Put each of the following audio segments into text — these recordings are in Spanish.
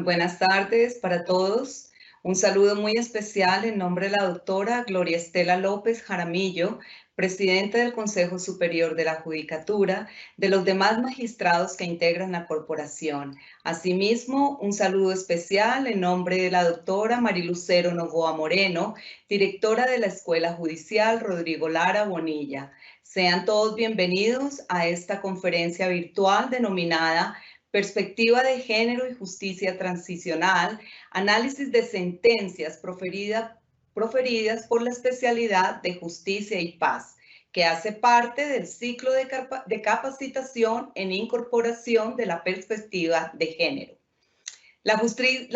Muy buenas tardes para todos. Un saludo muy especial en nombre de la doctora Gloria Estela López Jaramillo, presidenta del Consejo Superior de la Judicatura, de los demás magistrados que integran la corporación. Asimismo, un saludo especial en nombre de la doctora Marilucero Novoa Moreno, directora de la Escuela Judicial Rodrigo Lara Bonilla. Sean todos bienvenidos a esta conferencia virtual denominada Perspectiva de Género y Justicia Transicional, análisis de sentencias proferidas por la especialidad de Justicia y Paz, que hace parte del ciclo de capacitación en incorporación de la perspectiva de género. La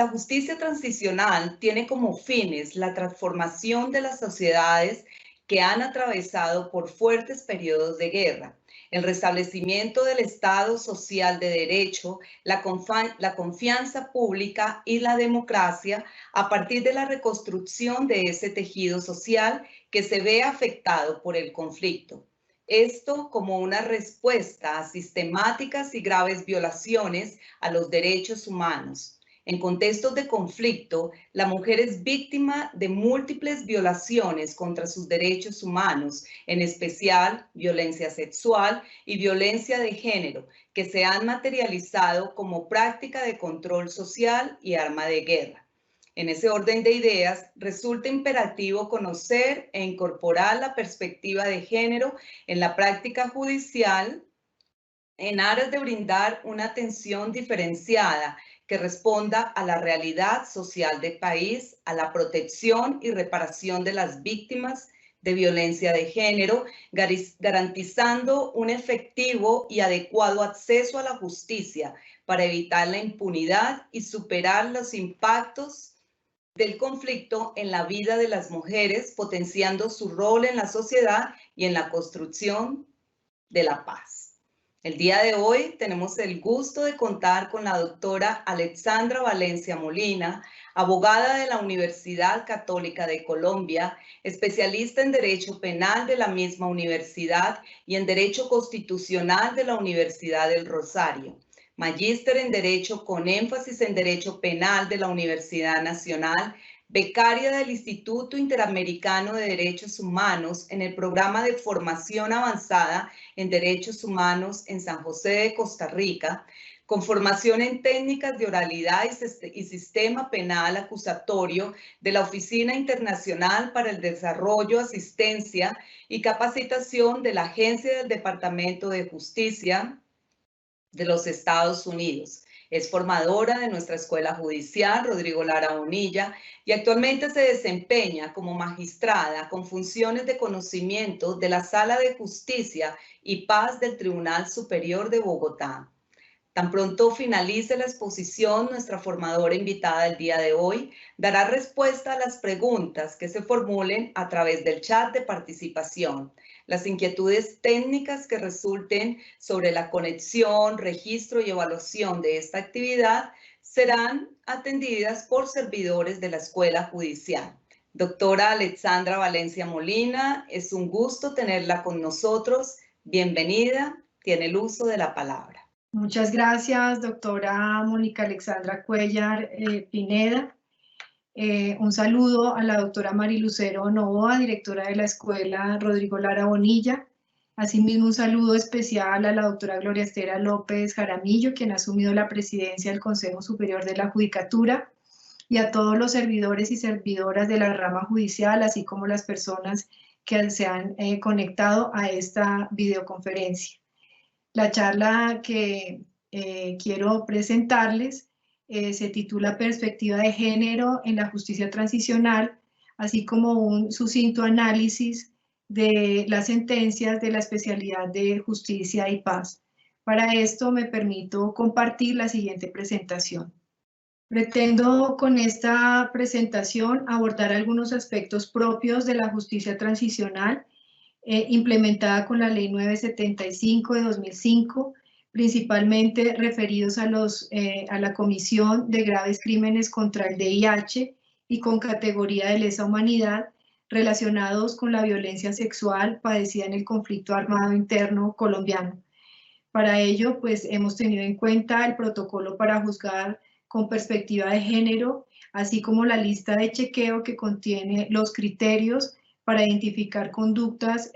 justicia transicional tiene como fines la transformación de las sociedades que han atravesado por fuertes periodos de guerra, el restablecimiento del Estado social de derecho, la confianza pública y la democracia a partir de la reconstrucción de ese tejido social que se ve afectado por el conflicto. Esto como una respuesta a sistemáticas y graves violaciones a los derechos humanos. En contextos de conflicto, la mujer es víctima de múltiples violaciones contra sus derechos humanos, en especial violencia sexual y violencia de género, que se han materializado como práctica de control social y arma de guerra. En ese orden de ideas, resulta imperativo conocer e incorporar la perspectiva de género en la práctica judicial en aras de brindar una atención diferenciada que responda a la realidad social del país, a la protección y reparación de las víctimas de violencia de género, garantizando un efectivo y adecuado acceso a la justicia para evitar la impunidad y superar los impactos del conflicto en la vida de las mujeres, potenciando su rol en la sociedad y en la construcción de la paz. El día de hoy tenemos el gusto de contar con la doctora Alexandra Valencia Molina, abogada de la Universidad Católica de Colombia, especialista en Derecho Penal de la misma universidad y en Derecho Constitucional de la Universidad del Rosario. Magíster en Derecho con énfasis en Derecho Penal de la Universidad Nacional, becaria del Instituto Interamericano de Derechos Humanos en el programa de formación avanzada en Derechos Humanos en San José de Costa Rica, con formación en técnicas de oralidad y sistema penal acusatorio de la Oficina Internacional para el Desarrollo, Asistencia y Capacitación de la Agencia del Departamento de Justicia de los Estados Unidos. Es formadora de nuestra Escuela Judicial Rodrigo Lara Bonilla y actualmente se desempeña como magistrada con funciones de conocimiento de la Sala de Justicia y Paz del Tribunal Superior de Bogotá. Tan pronto finalice la exposición, nuestra formadora invitada del día de hoy dará respuesta a las preguntas que se formulen a través del chat de participación. Las inquietudes técnicas que resulten sobre la conexión, registro y evaluación de esta actividad serán atendidas por servidores de la Escuela Judicial. Doctora Alexandra Valencia Molina, es un gusto tenerla con nosotros. Bienvenida, tiene el uso de la palabra. Muchas gracias, doctora Mónica Alexandra Cuellar Pineda. Un saludo a la doctora Marilucero Novoa, directora de la Escuela Rodrigo Lara Bonilla. Asimismo, un saludo especial a la doctora Gloria Estela López Jaramillo, quien ha asumido la presidencia del Consejo Superior de la Judicatura, y a todos los servidores y servidoras de la rama judicial, así como las personas que se han conectado a esta videoconferencia. La charla que quiero presentarles se titula Perspectiva de Género en la Justicia Transicional, así como un sucinto análisis de las sentencias de la especialidad de Justicia y Paz. Para esto me permito compartir la siguiente presentación. Pretendo con esta presentación abordar algunos aspectos propios de la justicia transicional implementada con la Ley 975 de 2005, principalmente referidos a la Comisión de Graves Crímenes contra el VIH y con categoría de lesa humanidad relacionados con la violencia sexual padecida en el conflicto armado interno colombiano. Para ello, pues hemos tenido en cuenta el protocolo para juzgar con perspectiva de género, así como la lista de chequeo que contiene los criterios para identificar conductas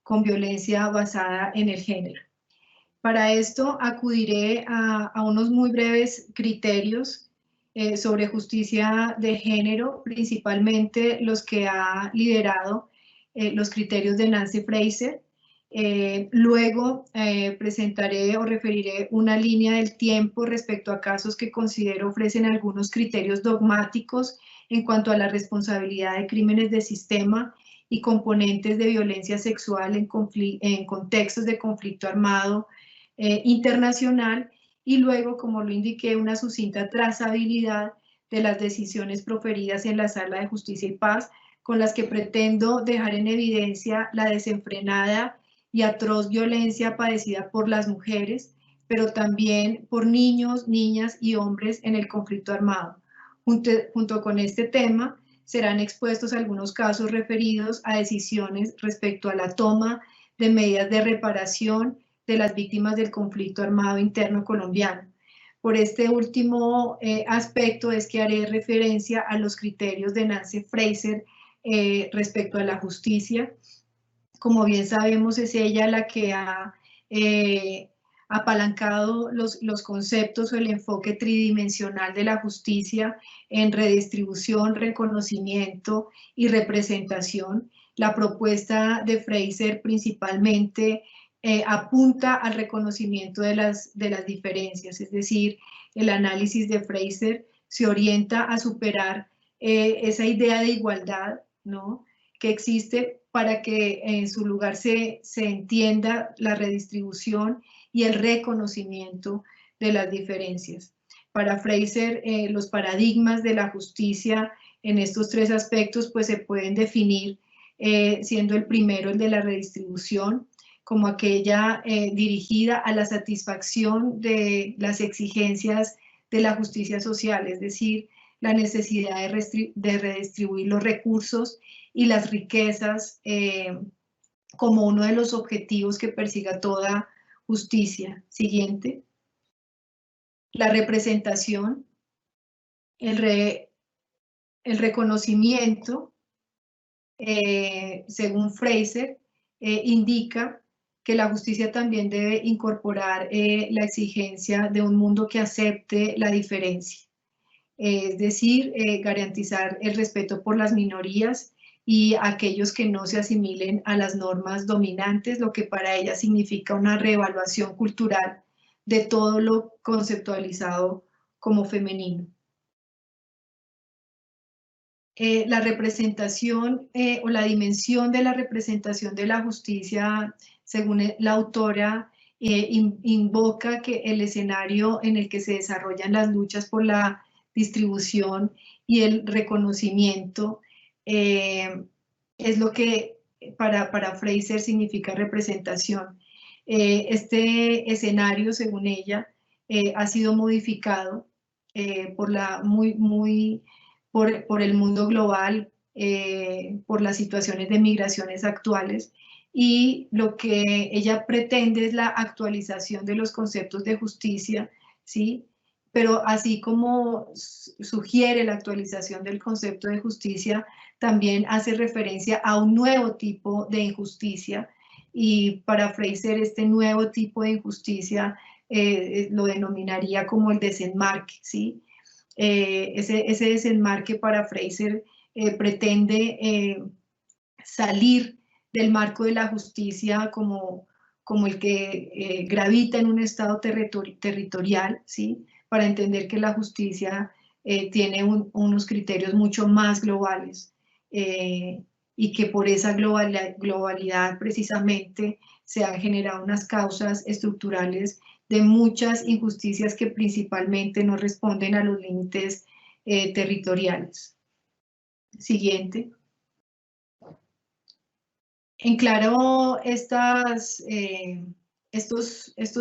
con violencia basada en el género. Para esto acudiré a unos muy breves criterios sobre justicia de género, principalmente los que ha liderado los criterios de Nancy Fraser. Luego presentaré o referiré una línea del tiempo respecto a casos que considero ofrecen algunos criterios dogmáticos en cuanto a la responsabilidad de crímenes de sistema y componentes de violencia sexual en contextos de conflicto armado internacional, y luego, como lo indiqué, una sucinta trazabilidad de las decisiones proferidas en la Sala de Justicia y Paz, con las que pretendo dejar en evidencia la desenfrenada y atroz violencia padecida por las mujeres, pero también por niños, niñas y hombres en el conflicto armado. Junto con este tema, serán expuestos algunos casos referidos a decisiones respecto a la toma de medidas de reparación de las víctimas del conflicto armado interno colombiano. Por este último aspecto es que haré referencia a los criterios de Nancy Fraser respecto a la justicia. Como bien sabemos, es ella la que ha apalancado los conceptos o el enfoque tridimensional de la justicia en redistribución, reconocimiento y representación. La propuesta de Fraser principalmente apunta al reconocimiento de las diferencias, es decir, el análisis de Fraser se orienta a superar esa idea de igualdad, ¿no?, que existe, para que en su lugar se entienda la redistribución y el reconocimiento de las diferencias. Para Fraser, los paradigmas de la justicia en estos tres aspectos pues se pueden definir siendo el primero el de la redistribución, como aquella dirigida a la satisfacción de las exigencias de la justicia social, es decir, la necesidad de redistribuir los recursos y las riquezas como uno de los objetivos que persiga toda justicia. Siguiente. La representación, el reconocimiento, según Fraser, indica que la justicia también debe incorporar la exigencia de un mundo que acepte la diferencia, es decir, garantizar el respeto por las minorías y aquellos que no se asimilen a las normas dominantes, lo que para ella significa una reevaluación cultural de todo lo conceptualizado como femenino. La representación o la dimensión de la representación de la justicia, según la autora, invoca que el escenario en el que se desarrollan las luchas por la distribución y el reconocimiento es lo que para Fraser significa representación. Este escenario, según ella, ha sido modificado por el mundo global, por las situaciones de migraciones actuales, y lo que ella pretende es la actualización de los conceptos de justicia, ¿sí? Pero así como sugiere la actualización del concepto de justicia, también hace referencia a un nuevo tipo de injusticia, y para Fraser este nuevo tipo de injusticia lo denominaría como el desenmarque, ¿sí? Ese desenmarque para Fraser pretende salir del marco de la justicia como el que gravita en un estado territorial, ¿sí?, para entender que la justicia tiene unos criterios mucho más globales y que por esa globalidad precisamente se han generado unas causas estructurales de muchas injusticias que principalmente no responden a los límites territoriales. Siguiente. En claro estos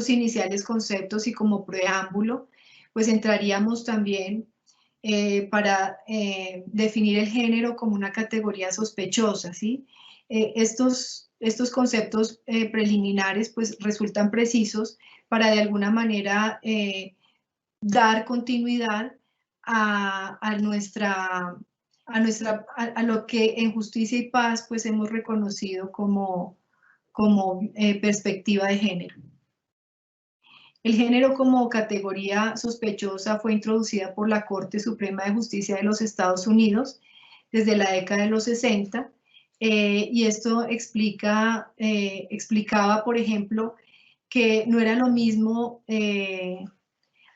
iniciales conceptos y como preámbulo, pues entraríamos también para definir el género como una categoría sospechosa, ¿sí? Estos conceptos preliminares pues resultan precisos para de alguna manera dar continuidad a lo que en Justicia y Paz pues hemos reconocido como perspectiva de género. El género como categoría sospechosa fue introducida por la Corte Suprema de Justicia de los Estados Unidos desde la década de los 60, y esto explicaba, por ejemplo, que no era lo mismo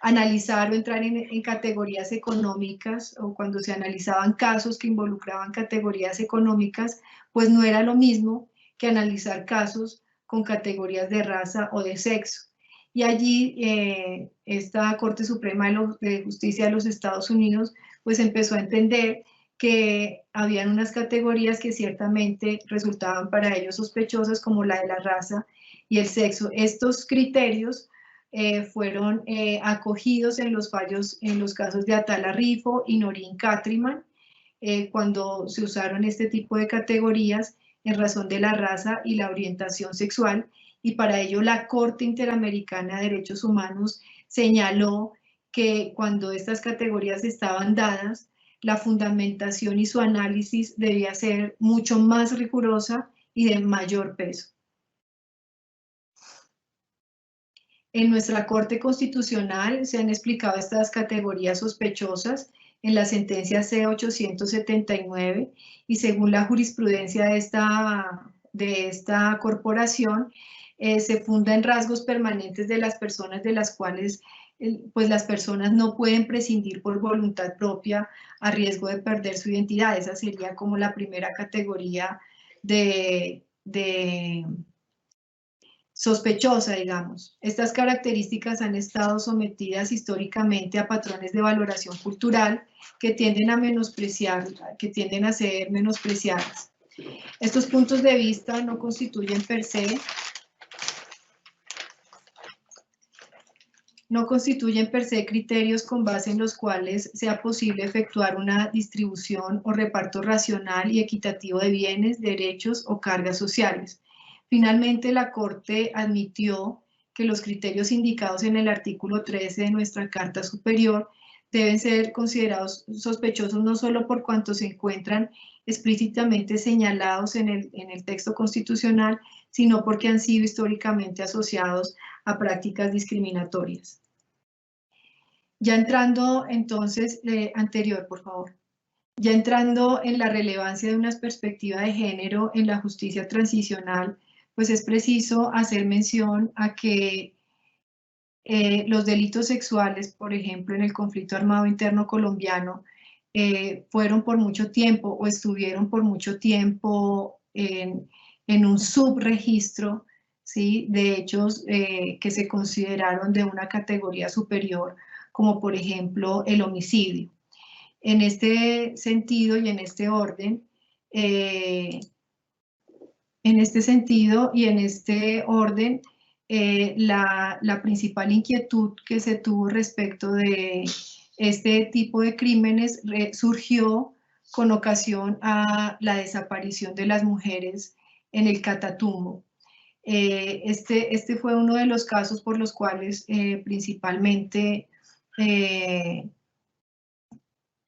analizar o entrar en categorías económicas, o cuando se analizaban casos que involucraban categorías económicas, pues no era lo mismo que analizar casos con categorías de raza o de sexo. Y allí esta Corte Suprema de Justicia de los Estados Unidos pues empezó a entender que habían unas categorías que ciertamente resultaban para ellos sospechosas, como la de la raza y el sexo. Estos criterios fueron acogidos en los fallos, en los casos de Atala Rifo y Norin Catriman, cuando se usaron este tipo de categorías en razón de la raza y la orientación sexual, y para ello la Corte Interamericana de Derechos Humanos señaló que cuando estas categorías estaban dadas, la fundamentación y su análisis debía ser mucho más rigurosa y de mayor peso. En nuestra Corte Constitucional se han explicado estas categorías sospechosas en la sentencia C-879, y según la jurisprudencia de esta corporación, se funda en rasgos permanentes de las personas de las cuales pues las personas no pueden prescindir por voluntad propia a riesgo de perder su identidad. Esa sería como la primera categoría de sospechosa, digamos. Estas características han estado sometidas históricamente a patrones de valoración cultural que tienden a ser menospreciadas. Estos puntos de vista no constituyen per se criterios con base en los cuales sea posible efectuar una distribución o reparto racional y equitativo de bienes, derechos o cargas sociales. Finalmente, la Corte admitió que los criterios indicados en el artículo 13 de nuestra Carta Superior deben ser considerados sospechosos no solo por cuanto se encuentran explícitamente señalados en el texto constitucional, sino porque han sido históricamente asociados a prácticas discriminatorias. Ya entrando entonces, anterior, por favor. Ya entrando en la relevancia de una perspectiva de género en la justicia transicional, pues es preciso hacer mención a que los delitos sexuales, por ejemplo, en el conflicto armado interno colombiano, fueron por mucho tiempo o estuvieron por mucho tiempo en un subregistro, ¿sí?, de hechos que se consideraron de una categoría superior, como por ejemplo el homicidio. En este sentido y en este orden, la principal inquietud que se tuvo respecto de este tipo de crímenes surgió con ocasión a la desaparición de las mujeres en el Catatumbo. Este fue uno de los casos por los cuales principalmente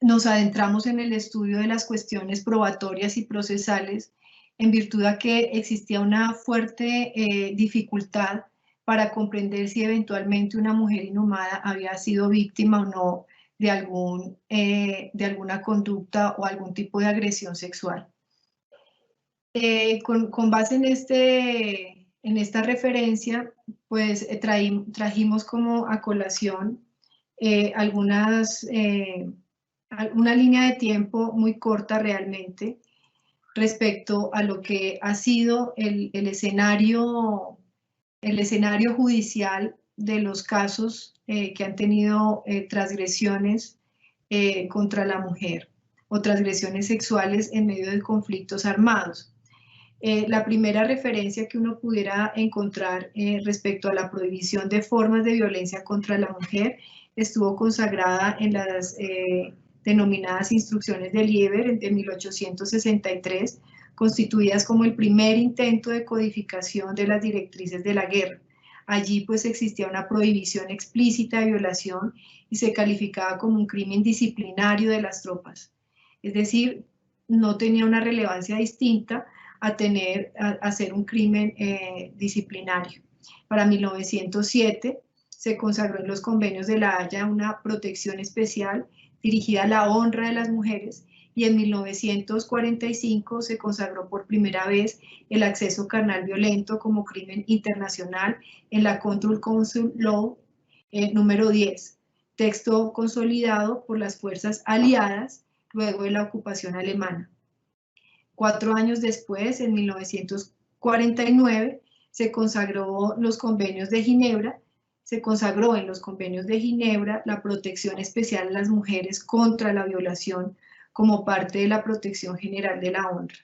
nos adentramos en el estudio de las cuestiones probatorias y procesales, en virtud de que existía una fuerte dificultad para comprender si eventualmente una mujer inhumada había sido víctima o no de alguna conducta o algún tipo de agresión sexual. Con base en esta referencia, pues trajimos como a colación una línea de tiempo muy corta realmente respecto a lo que ha sido el escenario judicial de los casos que han tenido transgresiones contra la mujer o transgresiones sexuales en medio de conflictos armados. La primera referencia que uno pudiera encontrar respecto a la prohibición de formas de violencia contra la mujer estuvo consagrada en las denominadas Instrucciones de Lieber de 1863, constituidas como el primer intento de codificación de las directrices de la guerra. Allí pues existía una prohibición explícita de violación y se calificaba como un crimen disciplinario de las tropas. Es decir, no tenía una relevancia distinta a ser un crimen disciplinario. Para 1907 se consagró en los convenios de La Haya una protección especial dirigida a la honra de las mujeres, y en 1945 se consagró por primera vez el acceso carnal violento como crimen internacional en la Control Council Law número 10, texto consolidado por las fuerzas aliadas luego de la ocupación alemana. 4 años después, en 1949, se consagró en los convenios de Ginebra la protección especial a las mujeres contra la violación como parte de la protección general de la honra.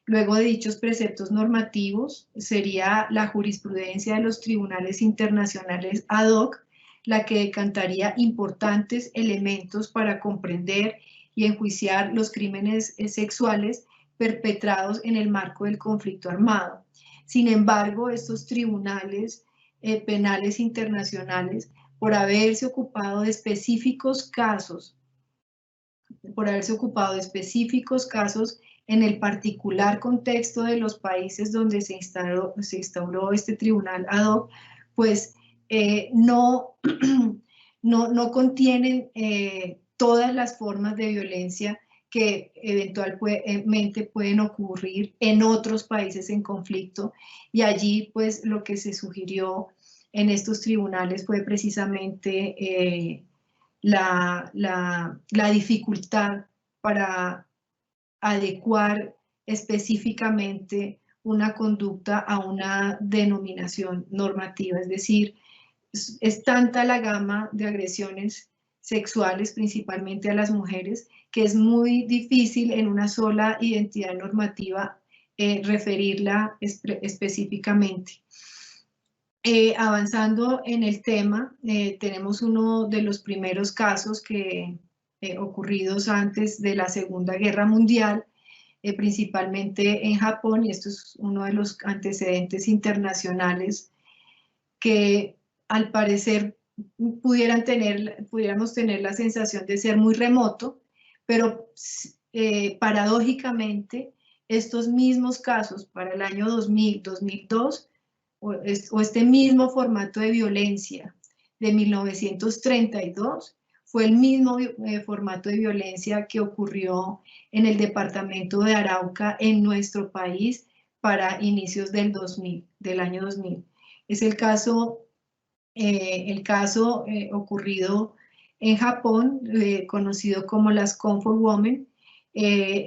Luego de dichos preceptos normativos, sería la jurisprudencia de los tribunales internacionales ad hoc la que decantaría importantes elementos para comprender y enjuiciar los crímenes sexuales perpetrados en el marco del conflicto armado. Sin embargo, estos tribunales penales internacionales, por haberse ocupado de específicos casos en el particular contexto de los países donde se instauró este tribunal ad hoc, pues no contienen todas las formas de violencia que eventualmente pueden ocurrir en otros países en conflicto, y allí pues lo que se sugirió en estos tribunales fue precisamente la dificultad para adecuar específicamente una conducta a una denominación normativa. Es decir, es tanta la gama de agresiones sexuales, principalmente a las mujeres, que es muy difícil en una sola identidad normativa referirla específicamente. Avanzando en el tema, tenemos uno de los primeros casos ocurridos antes de la Segunda Guerra Mundial, principalmente en Japón, y esto es uno de los antecedentes internacionales que al parecer pudiéramos tener la sensación de ser muy remoto, pero paradójicamente estos mismos casos para el año 2000, 2002, o este mismo formato de violencia de 1932 fue el mismo formato de violencia que ocurrió en el departamento de Arauca en nuestro país para inicios del año 2000. Es el caso ocurrido en Japón, conocido como las Comfort Women,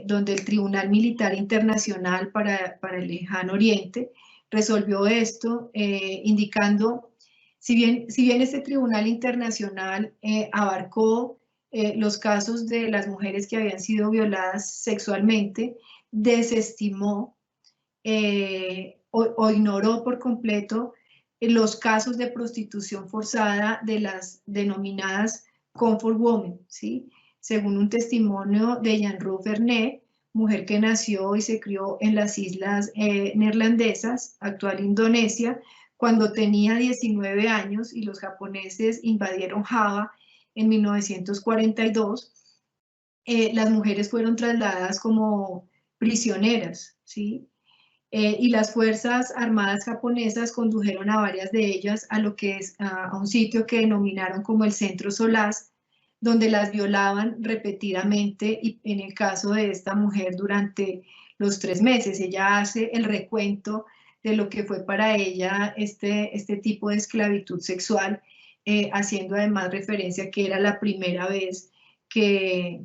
donde el Tribunal Militar Internacional para el Lejano Oriente resolvió esto, indicando, si bien este Tribunal Internacional abarcó los casos de las mujeres que habían sido violadas sexualmente, desestimó o ignoró por completo los casos de prostitución forzada de las denominadas Comfort Women, ¿sí? Según un testimonio de Jean-Ruth Vernet, mujer que nació y se crió en las islas neerlandesas, actual Indonesia, cuando tenía 19 años y los japoneses invadieron Java en 1942, las mujeres fueron trasladadas como prisioneras, ¿sí? Y las Fuerzas Armadas japonesas condujeron a varias de ellas a un sitio que denominaron como el Centro Solaz, donde las violaban repetidamente, y en el caso de esta mujer durante los 3 meses. Ella hace el recuento de lo que fue para ella este tipo de esclavitud sexual, haciendo además referencia que era la primera vez que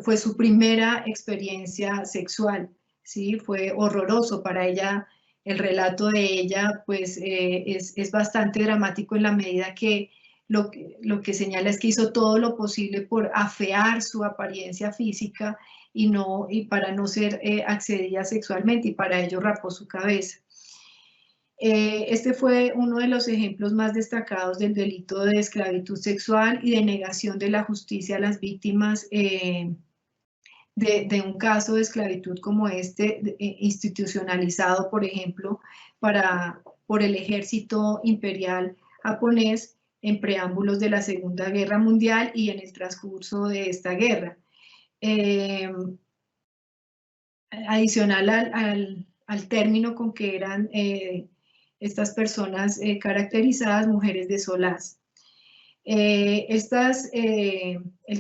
fue su primera experiencia sexual. Sí, fue horroroso para ella. El relato de ella pues es bastante dramático en la medida que lo que señala es que hizo todo lo posible por afear su apariencia física y para no ser accedida sexualmente, y para ello rapó su cabeza. Este fue uno de los ejemplos más destacados del delito de esclavitud sexual y de negación de la justicia a las víctimas de un caso de esclavitud como este, institucionalizado, por ejemplo, para por el ejército imperial japonés en preámbulos de la Segunda Guerra Mundial y en el transcurso de esta guerra. Adicional al término con que eran estas personas caracterizadas mujeres de solaz. El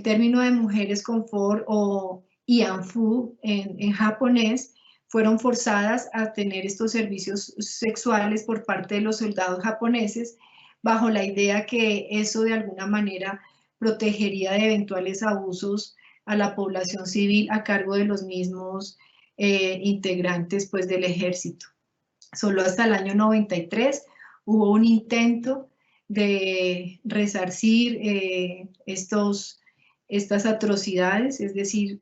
término de mujeres confort o ianfu en japonés fueron forzadas a tener estos servicios sexuales por parte de los soldados japoneses bajo la idea que eso de alguna manera protegería de eventuales abusos a la población civil a cargo de los mismos integrantes pues, del ejército. Solo hasta el año 93 hubo un intento de resarcir estas atrocidades, es decir,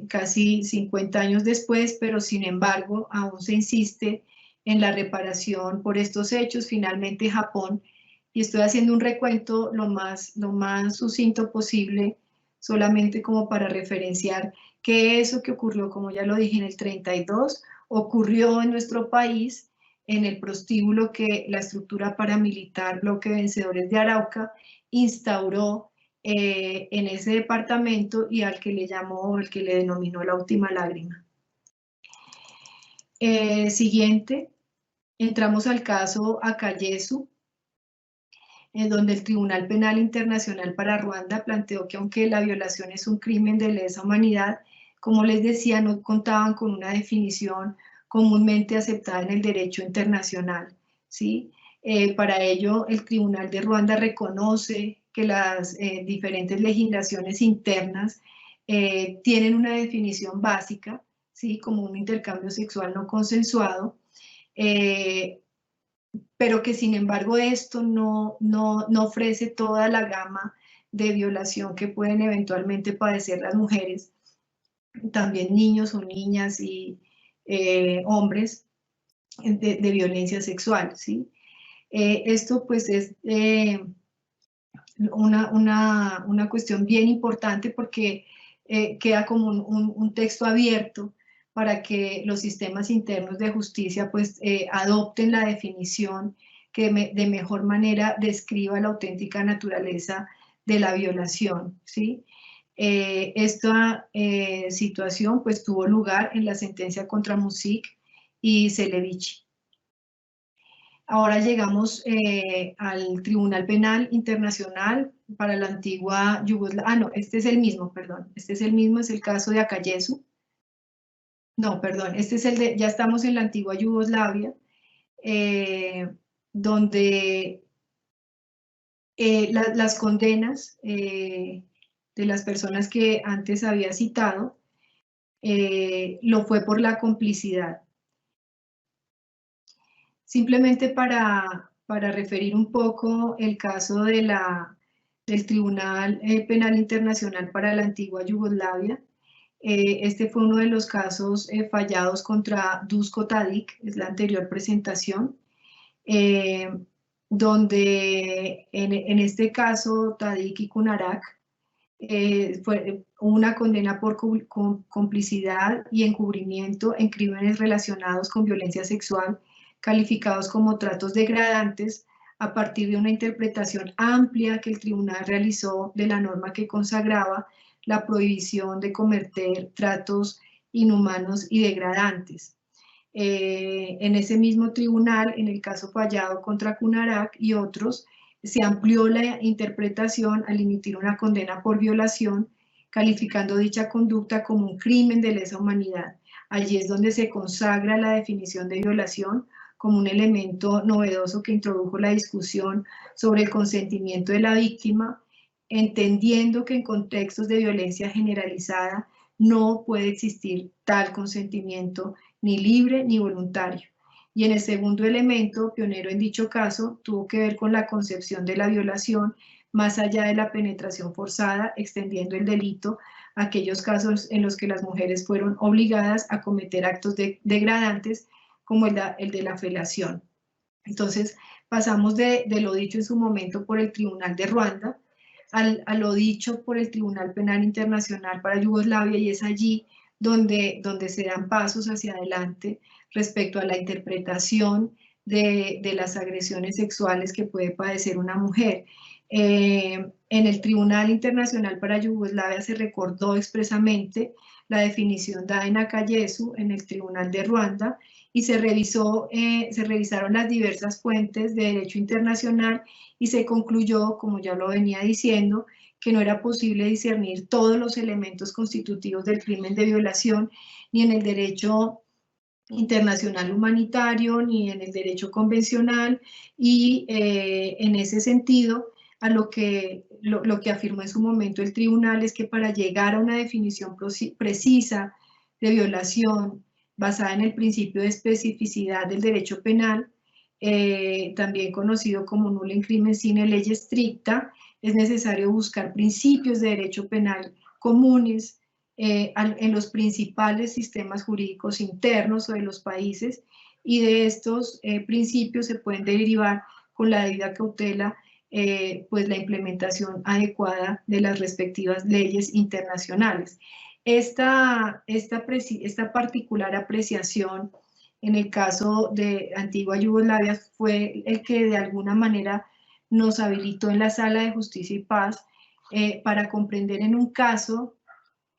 casi 50 años después, pero sin embargo aún se insiste en la reparación por estos hechos. Finalmente Japón, y estoy haciendo un recuento lo más sucinto posible, solamente como para referenciar que eso que ocurrió, como ya lo dije, en el 32, ocurrió en nuestro país en el prostíbulo que la estructura paramilitar Bloque Vencedores de Arauca instauró en ese departamento y al que le denominó la última lágrima. Siguiente, entramos al caso Akayesu, en donde el Tribunal Penal Internacional para Ruanda planteó que aunque la violación es un crimen de lesa humanidad, como les decía, no contaban con una definición comúnmente aceptada en el derecho internacional, ¿sí? Para ello, el Tribunal de Ruanda reconoce que las diferentes legislaciones internas tienen una definición básica, ¿sí? Como un intercambio sexual no consensuado, pero que sin embargo esto no ofrece toda la gama de violación que pueden eventualmente padecer las mujeres, también niños o niñas y hombres de violencia sexual, ¿sí? Esto pues es una cuestión bien importante porque queda como un texto abierto para que los sistemas internos de justicia pues adopten la definición que de mejor manera describa la auténtica naturaleza de la violación, ¿sí? Esta situación pues tuvo lugar en la sentencia contra Muzik y Celevici. Ahora llegamos al Tribunal Penal Internacional para la antigua Yugoslavia. Ah, no, este es el mismo, perdón. Este es el mismo, es el caso de Akayesu. No, perdón, este es el de, ya estamos en la antigua Yugoslavia, donde las condenas de las personas que antes había citado lo fue por la complicidad. Simplemente para referir un poco el caso de del Tribunal Penal Internacional para la antigua Yugoslavia, este fue uno de los casos fallados contra Duško Tadić, es la anterior presentación, donde en este caso Tadić y Kunarak fue una condena por complicidad y encubrimiento en crímenes relacionados con violencia sexual, calificados como tratos degradantes a partir de una interpretación amplia que el tribunal realizó de la norma que consagraba la prohibición de cometer tratos inhumanos y degradantes. En ese mismo tribunal, en el caso fallado contra Kunarak y otros, se amplió la interpretación al emitir una condena por violación, calificando dicha conducta como un crimen de lesa humanidad. Allí es donde se consagra la definición de violación como un elemento novedoso que introdujo la discusión sobre el consentimiento de la víctima, entendiendo que en contextos de violencia generalizada no puede existir tal consentimiento ni libre ni voluntario. Y en el segundo elemento, pionero en dicho caso, tuvo que ver con la concepción de la violación más allá de la penetración forzada, extendiendo el delito a aquellos casos en los que las mujeres fueron obligadas a cometer actos degradantes, como el de la felación. Entonces, pasamos de lo dicho en su momento por el Tribunal de Ruanda a lo dicho por el Tribunal Penal Internacional para Yugoslavia, y es allí donde se dan pasos hacia adelante respecto a la interpretación de las agresiones sexuales que puede padecer una mujer. En el Tribunal Internacional para Yugoslavia se recordó expresamente la definición dada en Akayesu en el Tribunal de Ruanda y se revisaron las diversas fuentes de derecho internacional y se concluyó, como ya lo venía diciendo, que no era posible discernir todos los elementos constitutivos del crimen de violación ni en el derecho internacional humanitario ni en el derecho convencional y en ese sentido lo que afirmó en su momento el tribunal es que para llegar a una definición precisa de violación basada en el principio de especificidad del derecho penal, también conocido como nulo in crimen sine ley stricta, es necesario buscar principios de derecho penal comunes en los principales sistemas jurídicos internos o de los países, y de estos principios se pueden derivar con la debida cautela pues la implementación adecuada de las respectivas leyes internacionales. Esta particular apreciación en el caso de Antigua Yugoslavia fue el que de alguna manera nos habilitó en la Sala de Justicia y Paz para comprender en un caso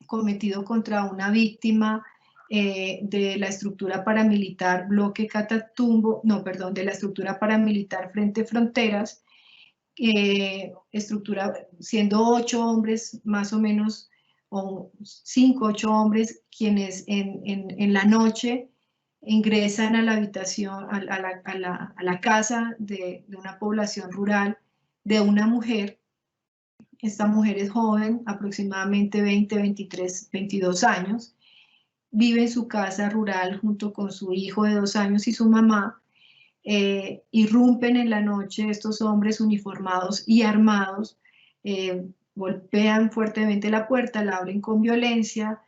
cometido contra una víctima de la estructura paramilitar bloque Catatumbo, no, perdón, de la estructura paramilitar Frente Fronteras, siendo 8 hombres más o menos, o 5, 8 hombres, quienes en la noche ingresan a la habitación, a la casa de una población rural de una mujer. Esta mujer es joven, aproximadamente 20, 23, 22 años, vive en su casa rural junto con su hijo de 2 años y su mamá. Irrumpen en la noche estos hombres uniformados y armados, golpean fuertemente la puerta, la abren con violencia,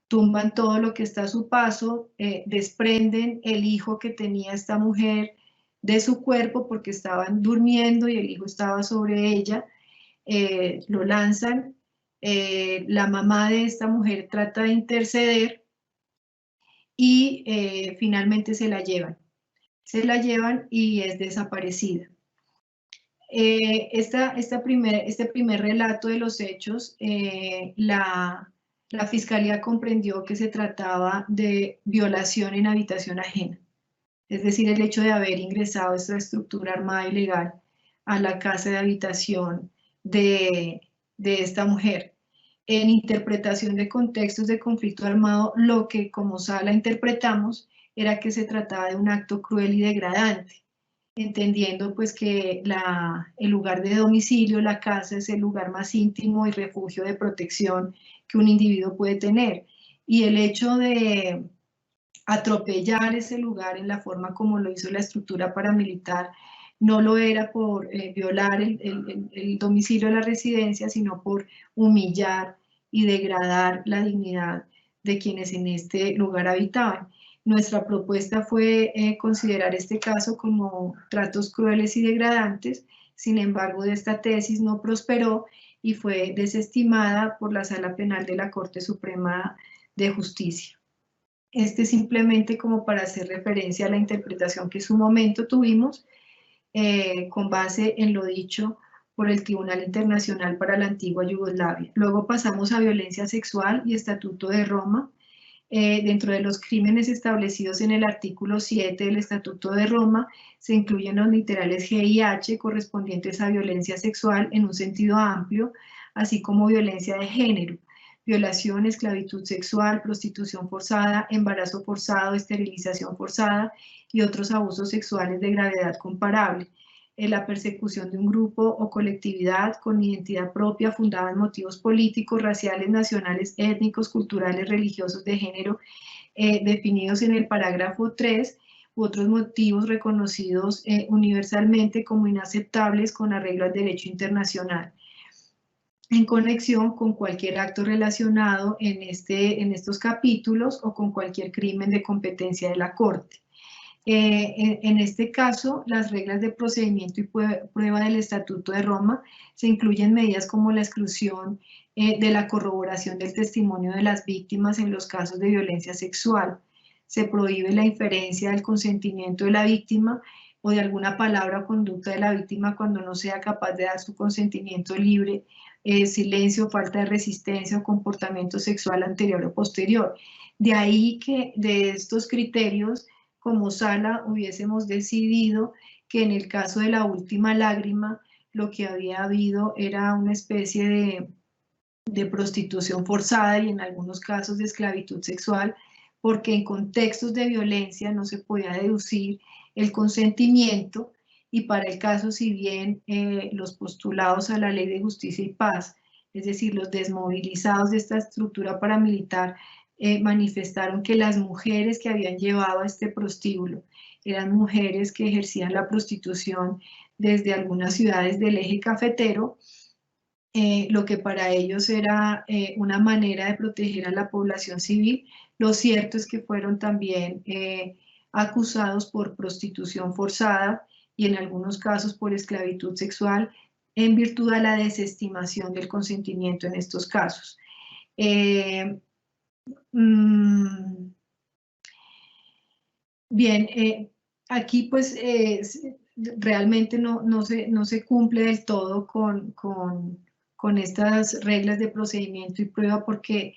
tumban todo lo que está a su paso, desprenden el hijo que tenía esta mujer de su cuerpo porque estaban durmiendo y el hijo estaba sobre ella, lo lanzan, la mamá de esta mujer trata de interceder y finalmente se la llevan y es desaparecida. Este primer relato de los hechos, la Fiscalía comprendió que se trataba de violación en habitación ajena, es decir, el hecho de haber ingresado esta estructura armada ilegal a la casa de habitación de esta mujer. En interpretación de contextos de conflicto armado, lo que como sala interpretamos era que se trataba de un acto cruel y degradante, entendiendo pues que el lugar de domicilio, la casa, es el lugar más íntimo y refugio de protección que un individuo puede tener. Y el hecho de atropellar ese lugar en la forma como lo hizo la estructura paramilitar no lo era por violar el domicilio de la residencia, sino por humillar y degradar la dignidad de quienes en este lugar habitaban. Nuestra propuesta fue considerar este caso como tratos crueles y degradantes. Sin embargo, esta tesis no prosperó y fue desestimada por la Sala Penal de la Corte Suprema de Justicia. Simplemente como para hacer referencia a la interpretación que en su momento tuvimos con base en lo dicho por el Tribunal Internacional para la Antigua Yugoslavia. Luego pasamos a violencia sexual y Estatuto de Roma. Dentro de los crímenes establecidos en el artículo 7 del Estatuto de Roma se incluyen los literales G y H correspondientes a violencia sexual en un sentido amplio, así como violencia de género, violación, esclavitud sexual, prostitución forzada, embarazo forzado, esterilización forzada y otros abusos sexuales de gravedad comparable. La persecución de un grupo o colectividad con identidad propia fundada en motivos políticos, raciales, nacionales, étnicos, culturales, religiosos, de género, definidos en el parágrafo 3, u otros motivos reconocidos universalmente como inaceptables con arreglo al derecho internacional, en conexión con cualquier acto relacionado en estos capítulos o con cualquier crimen de competencia de la Corte. En este caso, las reglas de procedimiento y prueba del Estatuto de Roma se incluyen medidas como la exclusión de la corroboración del testimonio de las víctimas en los casos de violencia sexual, se prohíbe la inferencia del consentimiento de la víctima o de alguna palabra o conducta de la víctima cuando no sea capaz de dar su consentimiento libre, silencio, falta de resistencia o comportamiento sexual anterior o posterior. De ahí que de estos criterios, como sala, hubiésemos decidido que en el caso de la última lágrima, lo que había habido era una especie de prostitución forzada y en algunos casos de esclavitud sexual, porque en contextos de violencia no se podía deducir el consentimiento, y para el caso, si bien los postulados a la Ley de Justicia y Paz, es decir, los desmovilizados de esta estructura paramilitar, manifestaron que las mujeres que habían llevado a este prostíbulo eran mujeres que ejercían la prostitución desde algunas ciudades del eje cafetero, lo que para ellos era una manera de proteger a la población civil. Lo cierto es que fueron también acusados por prostitución forzada y en algunos casos por esclavitud sexual en virtud de la desestimación del consentimiento en estos casos. Bien, aquí pues realmente no se cumple del todo con estas reglas de procedimiento y prueba, porque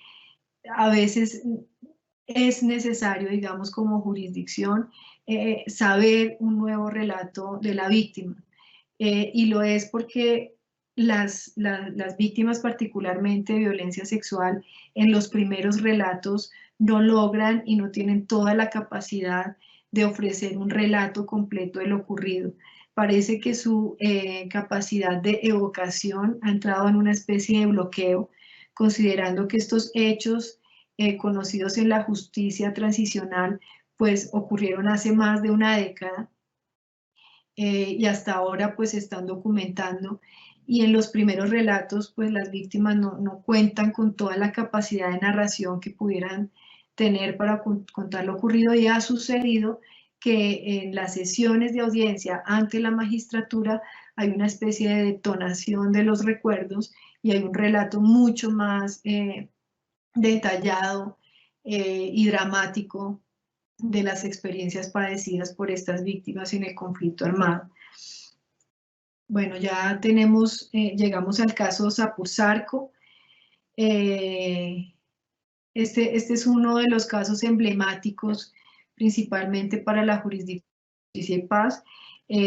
a veces es necesario, digamos, como jurisdicción, saber un nuevo relato de la víctima. Y lo es porque las víctimas, particularmente de violencia sexual, en los primeros relatos no logran y no tienen toda la capacidad de ofrecer un relato completo de lo ocurrido. Parece que su capacidad de evocación ha entrado en una especie de bloqueo, considerando que estos hechos conocidos en la justicia transicional pues ocurrieron hace más de una década, y hasta ahora pues se están documentando, y en los primeros relatos pues las víctimas no cuentan con toda la capacidad de narración que pudieran tener para contar lo ocurrido, y ha sucedido que en las sesiones de audiencia ante la magistratura hay una especie de detonación de los recuerdos y hay un relato mucho más detallado y dramático de las experiencias padecidas por estas víctimas en el conflicto armado. Bueno, ya tenemos, llegamos al caso Sapur-Zarco. Este es uno de los casos emblemáticos, principalmente para la jurisdicción de Justicia y Paz.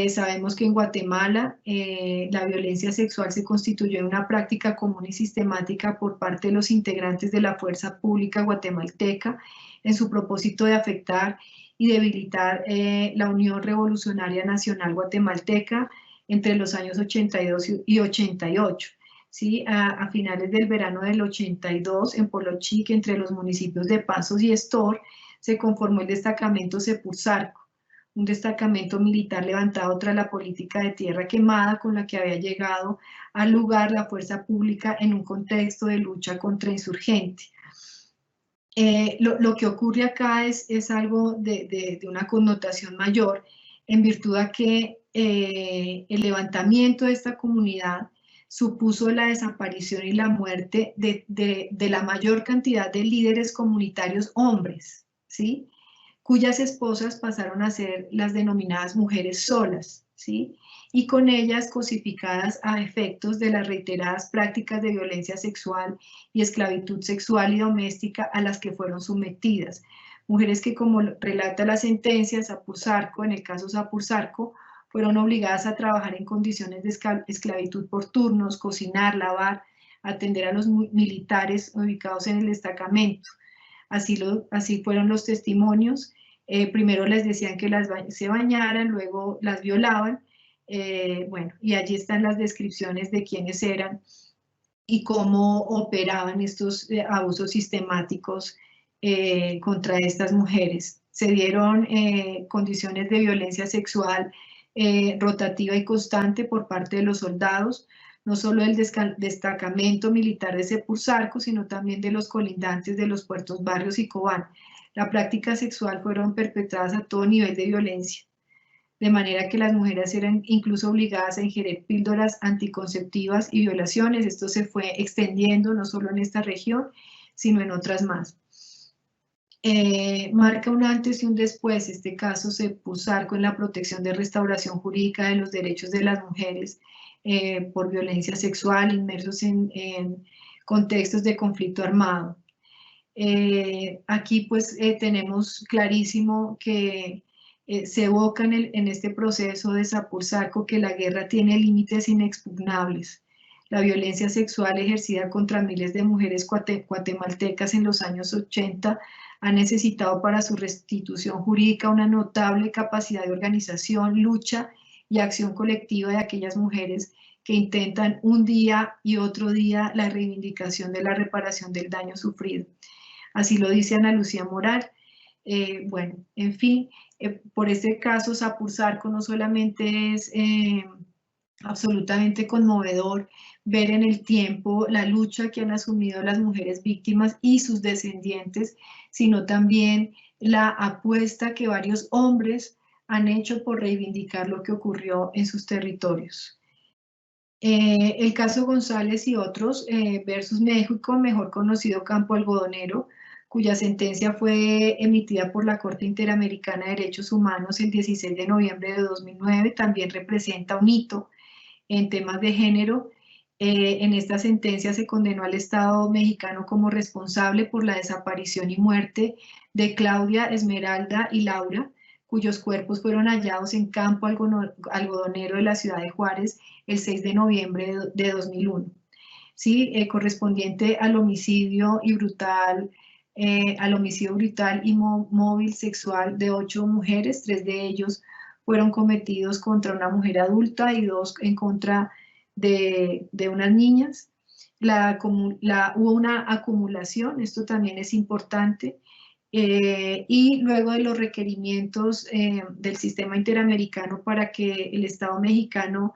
Sabemos que en Guatemala la violencia sexual se constituyó en una práctica común y sistemática por parte de los integrantes de la fuerza pública guatemalteca en su propósito de afectar y debilitar la Unión Revolucionaria Nacional Guatemalteca entre los años 82 y 88. ¿Sí? A finales del verano del 82, en Polochic, entre los municipios de Pasos y Estor, se conformó el destacamento Sapur-Zarco, un destacamento militar levantado tras la política de tierra quemada con la que había llegado al lugar la fuerza pública en un contexto de lucha contra insurgentes. Lo que ocurre acá es algo de una connotación mayor, en virtud a que el levantamiento de esta comunidad supuso la desaparición y la muerte de la mayor cantidad de líderes comunitarios hombres, ¿sí?, cuyas esposas pasaron a ser las denominadas mujeres solas, ¿sí?, y con ellas cosificadas a efectos de las reiteradas prácticas de violencia sexual y esclavitud sexual y doméstica a las que fueron sometidas. Mujeres que, como relata la sentencia Sapur-Zarco, en el caso Sapur-Zarco, fueron obligadas a trabajar en condiciones de esclavitud por turnos, cocinar, lavar, atender a los militares ubicados en el destacamento. Así fueron los testimonios. Primero les decían que se bañaran, luego las violaban. Bueno, y allí están las descripciones de quiénes eran y cómo operaban estos abusos sistemáticos contra estas mujeres. Se dieron condiciones de violencia sexual rotativa y constante por parte de los soldados, no solo del destacamento militar de Sapur-Zarco, sino también de los colindantes de los puertos Barrios y Cobán. La práctica sexual fueron perpetradas a todo nivel de violencia, de manera que las mujeres eran incluso obligadas a ingerir píldoras anticonceptivas y violaciones. Esto se fue extendiendo no solo en esta región, sino en otras más. marca un antes y un después, este caso Sapur-Zarco, en la protección de restauración jurídica de los derechos de las mujeres por violencia sexual inmersos en contextos de conflicto armado. Aquí pues tenemos clarísimo que se evoca en este proceso de Sapur-Zarco que la guerra tiene límites inexpugnables. La violencia sexual ejercida contra miles de mujeres guatemaltecas en los años 80 ha necesitado para su restitución jurídica una notable capacidad de organización, lucha y acción colectiva de aquellas mujeres que intentan un día y otro día la reivindicación de la reparación del daño sufrido. Así lo dice Ana Lucía Moral. Bueno, en fin, por este caso Sapur-Zarco no solamente es absolutamente conmovedor ver en el tiempo la lucha que han asumido las mujeres víctimas y sus descendientes, sino también la apuesta que varios hombres han hecho por reivindicar lo que ocurrió en sus territorios. El caso González y otros versus México, mejor conocido Campo Algodonero, cuya sentencia fue emitida por la Corte Interamericana de Derechos Humanos el 16 de noviembre de 2009, también representa un hito en temas de género. En esta sentencia se condenó al Estado mexicano como responsable por la desaparición y muerte de Claudia, Esmeralda y Laura, cuyos cuerpos fueron hallados en Campo Algodonero de la ciudad de Juárez el 6 de noviembre de 2001. ¿Sí? Correspondiente al homicidio brutal y móvil sexual de 8 mujeres, 3 de ellos fueron cometidos contra una mujer adulta y 2 en contra de unas niñas. Hubo una acumulación, esto también es importante, y luego de los requerimientos del sistema interamericano para que el Estado mexicano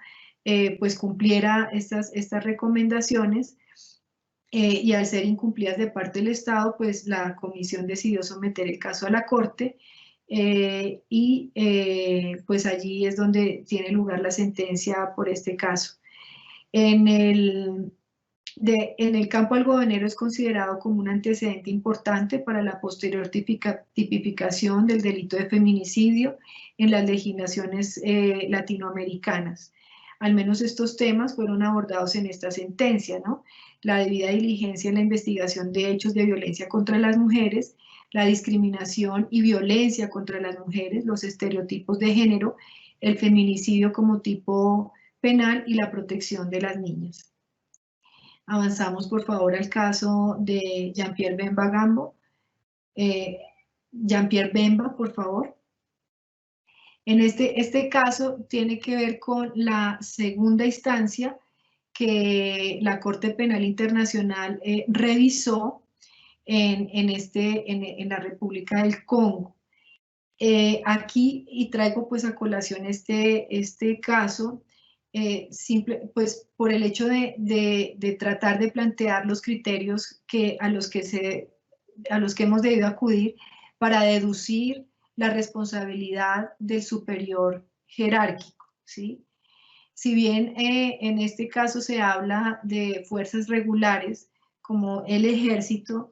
pues cumpliera estas recomendaciones, y al ser incumplidas de parte del Estado, pues la comisión decidió someter el caso a la Corte, pues allí es donde tiene lugar la sentencia por este caso. En el campo algodonero es considerado como un antecedente importante para la posterior tipificación del delito de feminicidio en las legislaciones latinoamericanas. Al menos estos temas fueron abordados en esta sentencia, ¿no? La debida diligencia en la investigación de hechos de violencia contra las mujeres, la discriminación y violencia contra las mujeres, los estereotipos de género, el feminicidio como tipo penal y la protección de las niñas. Avanzamos, por favor, al caso de Jean-Pierre Bemba Gambo. Jean-Pierre Bemba, por favor. En este caso tiene que ver con la segunda instancia que la Corte Penal Internacional revisó en la República del Congo. Aquí, y traigo pues a colación este caso, pues por el hecho de tratar de plantear los criterios a los que hemos debido acudir para deducir la responsabilidad del superior jerárquico, ¿sí? Si bien en este caso se habla de fuerzas regulares como el ejército,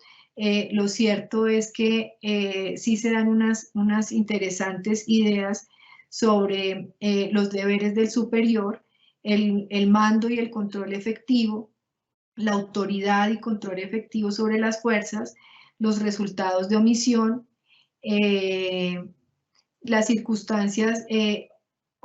lo cierto es que sí se dan unas interesantes ideas sobre los deberes del superior, el mando y el control efectivo, la autoridad y control efectivo sobre las fuerzas, los resultados de omisión, las circunstancias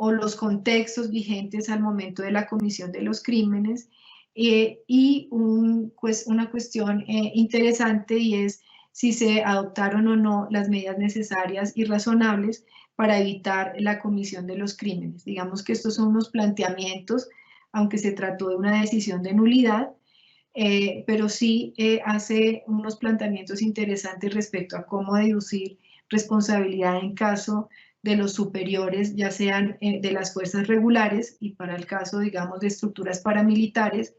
o los contextos vigentes al momento de la comisión de los crímenes, y una cuestión interesante, y es si se adoptaron o no las medidas necesarias y razonables para evitar la comisión de los crímenes. Digamos que estos son unos planteamientos, aunque se trató de una decisión de nulidad, pero sí hace unos planteamientos interesantes respecto a cómo deducir responsabilidad en caso de los superiores, ya sean de las fuerzas regulares, y para el caso, digamos, de estructuras paramilitares,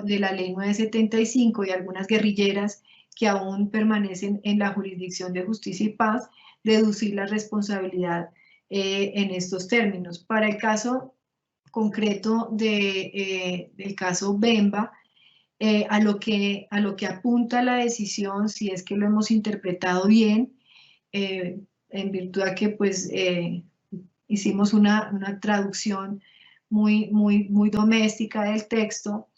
de la ley 975 y algunas guerrilleras que aún permanecen en la jurisdicción de justicia y paz, deducir la responsabilidad en estos términos. Para el caso concreto del caso Bemba, a lo que apunta la decisión, si es que lo hemos interpretado bien, en virtud de que pues hicimos una traducción muy doméstica del texto,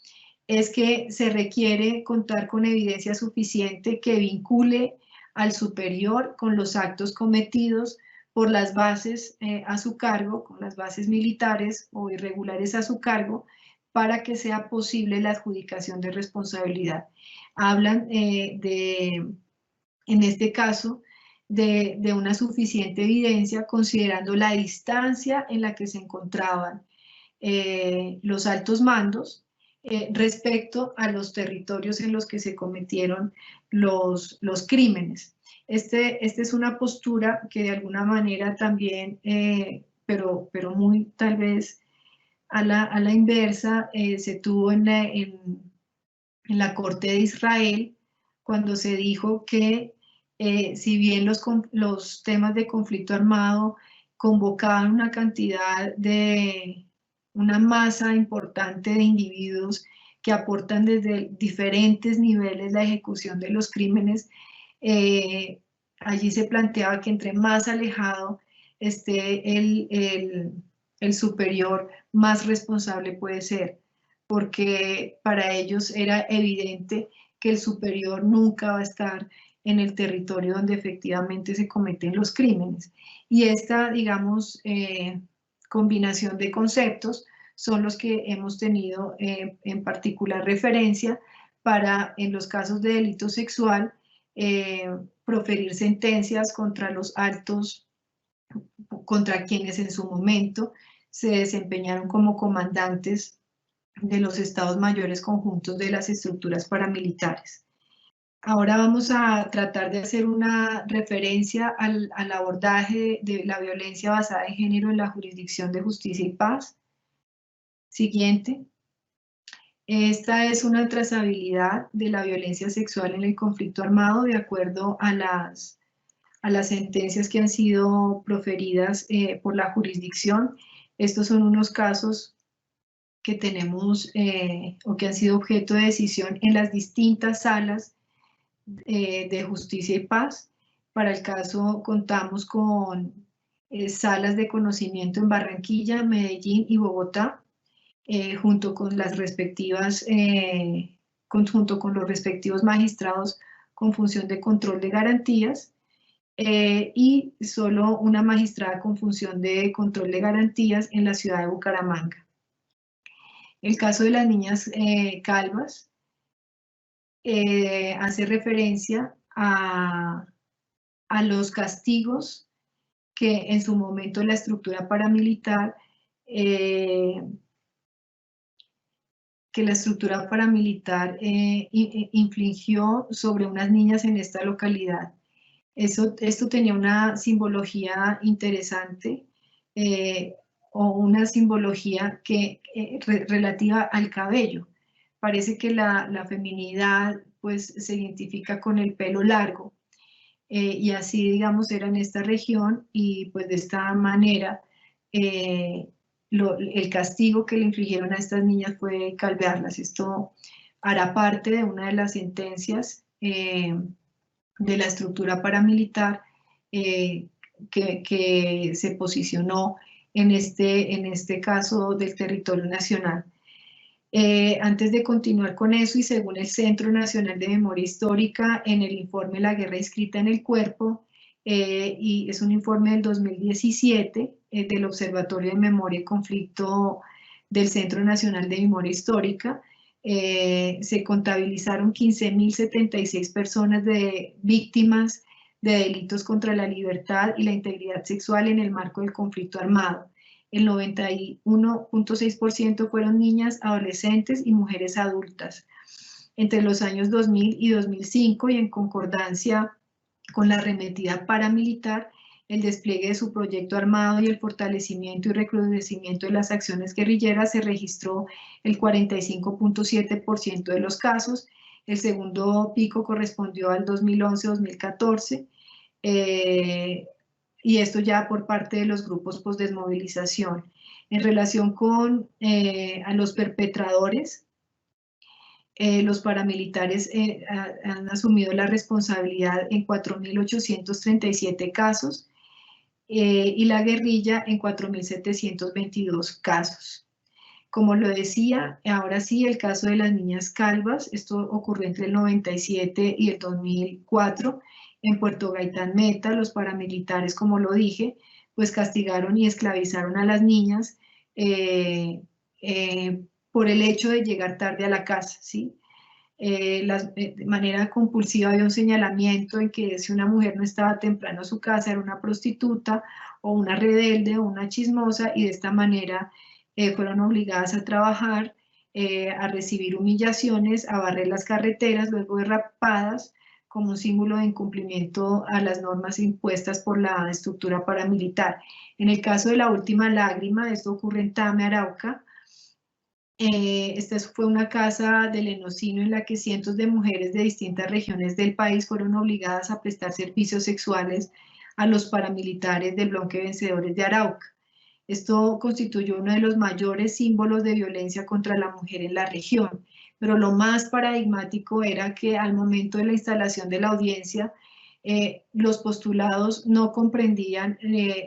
es que se requiere contar con evidencia suficiente que vincule al superior con los actos cometidos por las bases a su cargo, con las bases militares o irregulares a su cargo, para que sea posible la adjudicación de responsabilidad. Hablan en este caso, de una suficiente evidencia considerando la distancia en la que se encontraban los altos mandos respecto a los territorios en los que se cometieron los crímenes. Esta es una postura que de alguna manera también, pero muy tal vez a la inversa, se tuvo en la Corte de Israel, cuando se dijo que si bien los temas de conflicto armado convocaban una masa importante de individuos que aportan desde diferentes niveles la ejecución de los crímenes, allí se planteaba que entre más alejado esté el superior, más responsable puede ser, porque para ellos era evidente que el superior nunca va a estar en el territorio donde efectivamente se cometen los crímenes. Y esta, digamos, combinación de conceptos son los que hemos tenido en particular referencia para, en los casos de delito sexual, proferir sentencias contra los altos, contra quienes en su momento se desempeñaron como comandantes de los estados mayores conjuntos de las estructuras paramilitares. Ahora vamos a tratar de hacer una referencia al abordaje de la violencia basada en género en la jurisdicción de justicia y paz. Siguiente. Esta es una trazabilidad de la violencia sexual en el conflicto armado de acuerdo a las sentencias que han sido proferidas por la jurisdicción. Estos son unos casos que tenemos o que han sido objeto de decisión en las distintas salas de justicia y paz. Para el caso contamos con salas de conocimiento en Barranquilla, Medellín y Bogotá, junto con las respectivas, junto con los respectivos magistrados con función de control de garantías, y solo una magistrada con función de control de garantías en la ciudad de Bucaramanga. El caso de las niñas calvas hace referencia a los castigos que en su momento la estructura paramilitar infligió sobre unas niñas en esta localidad. Esto tenía una simbología interesante, o una simbología relativa al cabello. Parece que la feminidad pues se identifica con el pelo largo, y así, digamos, era en esta región, y pues de esta manera el castigo que le infligieron a estas niñas fue calvearlas. Esto hará parte de una de las sentencias de la estructura paramilitar que se posicionó en este caso del territorio nacional. Antes de continuar con eso, y según el Centro Nacional de Memoria Histórica, en el informe La guerra inscrita en el cuerpo, y es un informe del 2017 del Observatorio de Memoria y Conflicto del Centro Nacional de Memoria Histórica, se contabilizaron 15.076 personas víctimas de delitos contra la libertad y la integridad sexual en el marco del conflicto armado. El 91.6% fueron niñas, adolescentes y mujeres adultas. Entre los años 2000 y 2005, y en concordancia con la arremetida paramilitar, el despliegue de su proyecto armado y el fortalecimiento y recrudecimiento de las acciones guerrilleras, se registró el 45.7% de los casos. El segundo pico correspondió al 2011-2014, y esto ya por parte de los grupos postdesmovilización. En relación con a los perpetradores, Los paramilitares han asumido la responsabilidad en 4.837 casos y la guerrilla en 4.722 casos. Como lo decía, ahora sí, el caso de las niñas calvas, esto ocurrió entre el 97 y el 2004, en Puerto Gaitán Meta, los paramilitares, como lo dije, pues castigaron y esclavizaron a las niñas por el hecho de llegar tarde a la casa, ¿sí? De manera compulsiva había un señalamiento en que si una mujer no estaba temprano a su casa era una prostituta o una rebelde o una chismosa, y de esta manera fueron obligadas a trabajar, a recibir humillaciones, a barrer las carreteras, luego de rapadas, como un símbolo de incumplimiento a las normas impuestas por la estructura paramilitar. En el caso de la última lágrima, esto ocurre en Tame, Arauca. Esta fue una casa del Enocino en la que cientos de mujeres de distintas regiones del país fueron obligadas a prestar servicios sexuales a los paramilitares del bloque Vencedores de Arauca. Esto constituyó uno de los mayores símbolos de violencia contra la mujer en la región, pero lo más paradigmático era que al momento de la instalación de la audiencia, los postulados no comprendían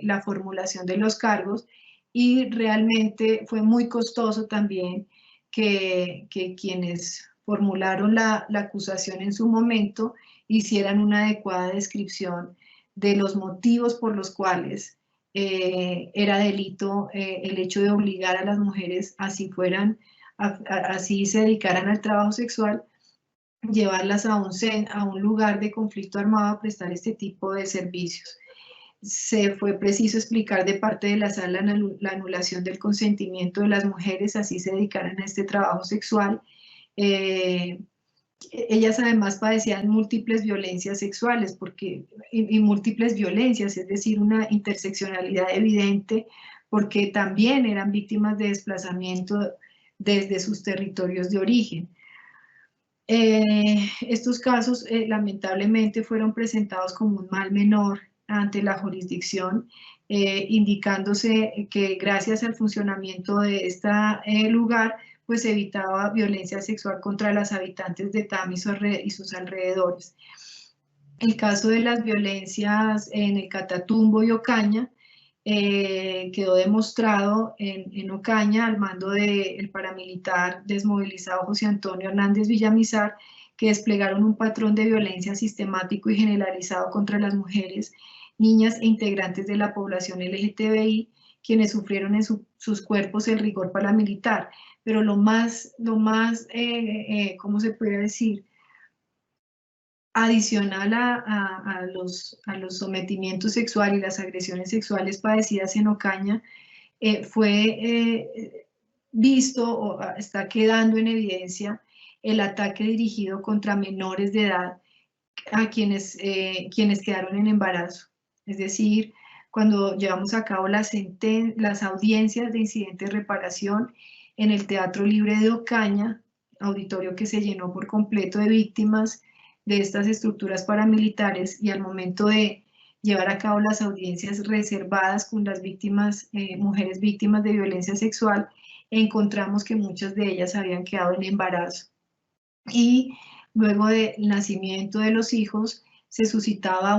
la formulación de los cargos, y realmente fue muy costoso también que quienes formularon la acusación en su momento hicieran una adecuada descripción de los motivos por los cuales era delito el hecho de obligar a las mujeres, así se dedicaran al trabajo sexual, llevarlas a un lugar de conflicto armado a prestar este tipo de servicios. Se fue preciso explicar de parte de la sala la anulación del consentimiento de las mujeres, así se dedicaran a este trabajo sexual. Ellas además padecían múltiples violencias sexuales y múltiples violencias, es decir, una interseccionalidad evidente, porque también eran víctimas de desplazamiento desde sus territorios de origen. Estos casos lamentablemente fueron presentados como un mal menor ante la jurisdicción, indicándose que gracias al funcionamiento de este lugar, pues evitaba violencia sexual contra las habitantes de Tame y sus alrededores. El caso de las violencias en el Catatumbo y Ocaña quedó demostrado en Ocaña al mando del paramilitar desmovilizado José Antonio Hernández Villamizar, que desplegaron un patrón de violencia sistemático y generalizado contra las mujeres, niñas e integrantes de la población LGTBI, quienes sufrieron en sus cuerpos el rigor paramilitar. Pero lo más ¿cómo se puede decir?, adicional a los sometimientos sexuales y las agresiones sexuales padecidas en Ocaña, fue visto o está quedando en evidencia el ataque dirigido contra menores de edad a quienes quedaron en embarazo. Es decir, cuando llevamos a cabo las audiencias de incidente de reparación en el Teatro Libre de Ocaña, auditorio que se llenó por completo de víctimas de estas estructuras paramilitares, y al momento de llevar a cabo las audiencias reservadas con las víctimas, mujeres víctimas de violencia sexual, encontramos que muchas de ellas habían quedado en embarazo. Y luego del nacimiento de los hijos se suscitaba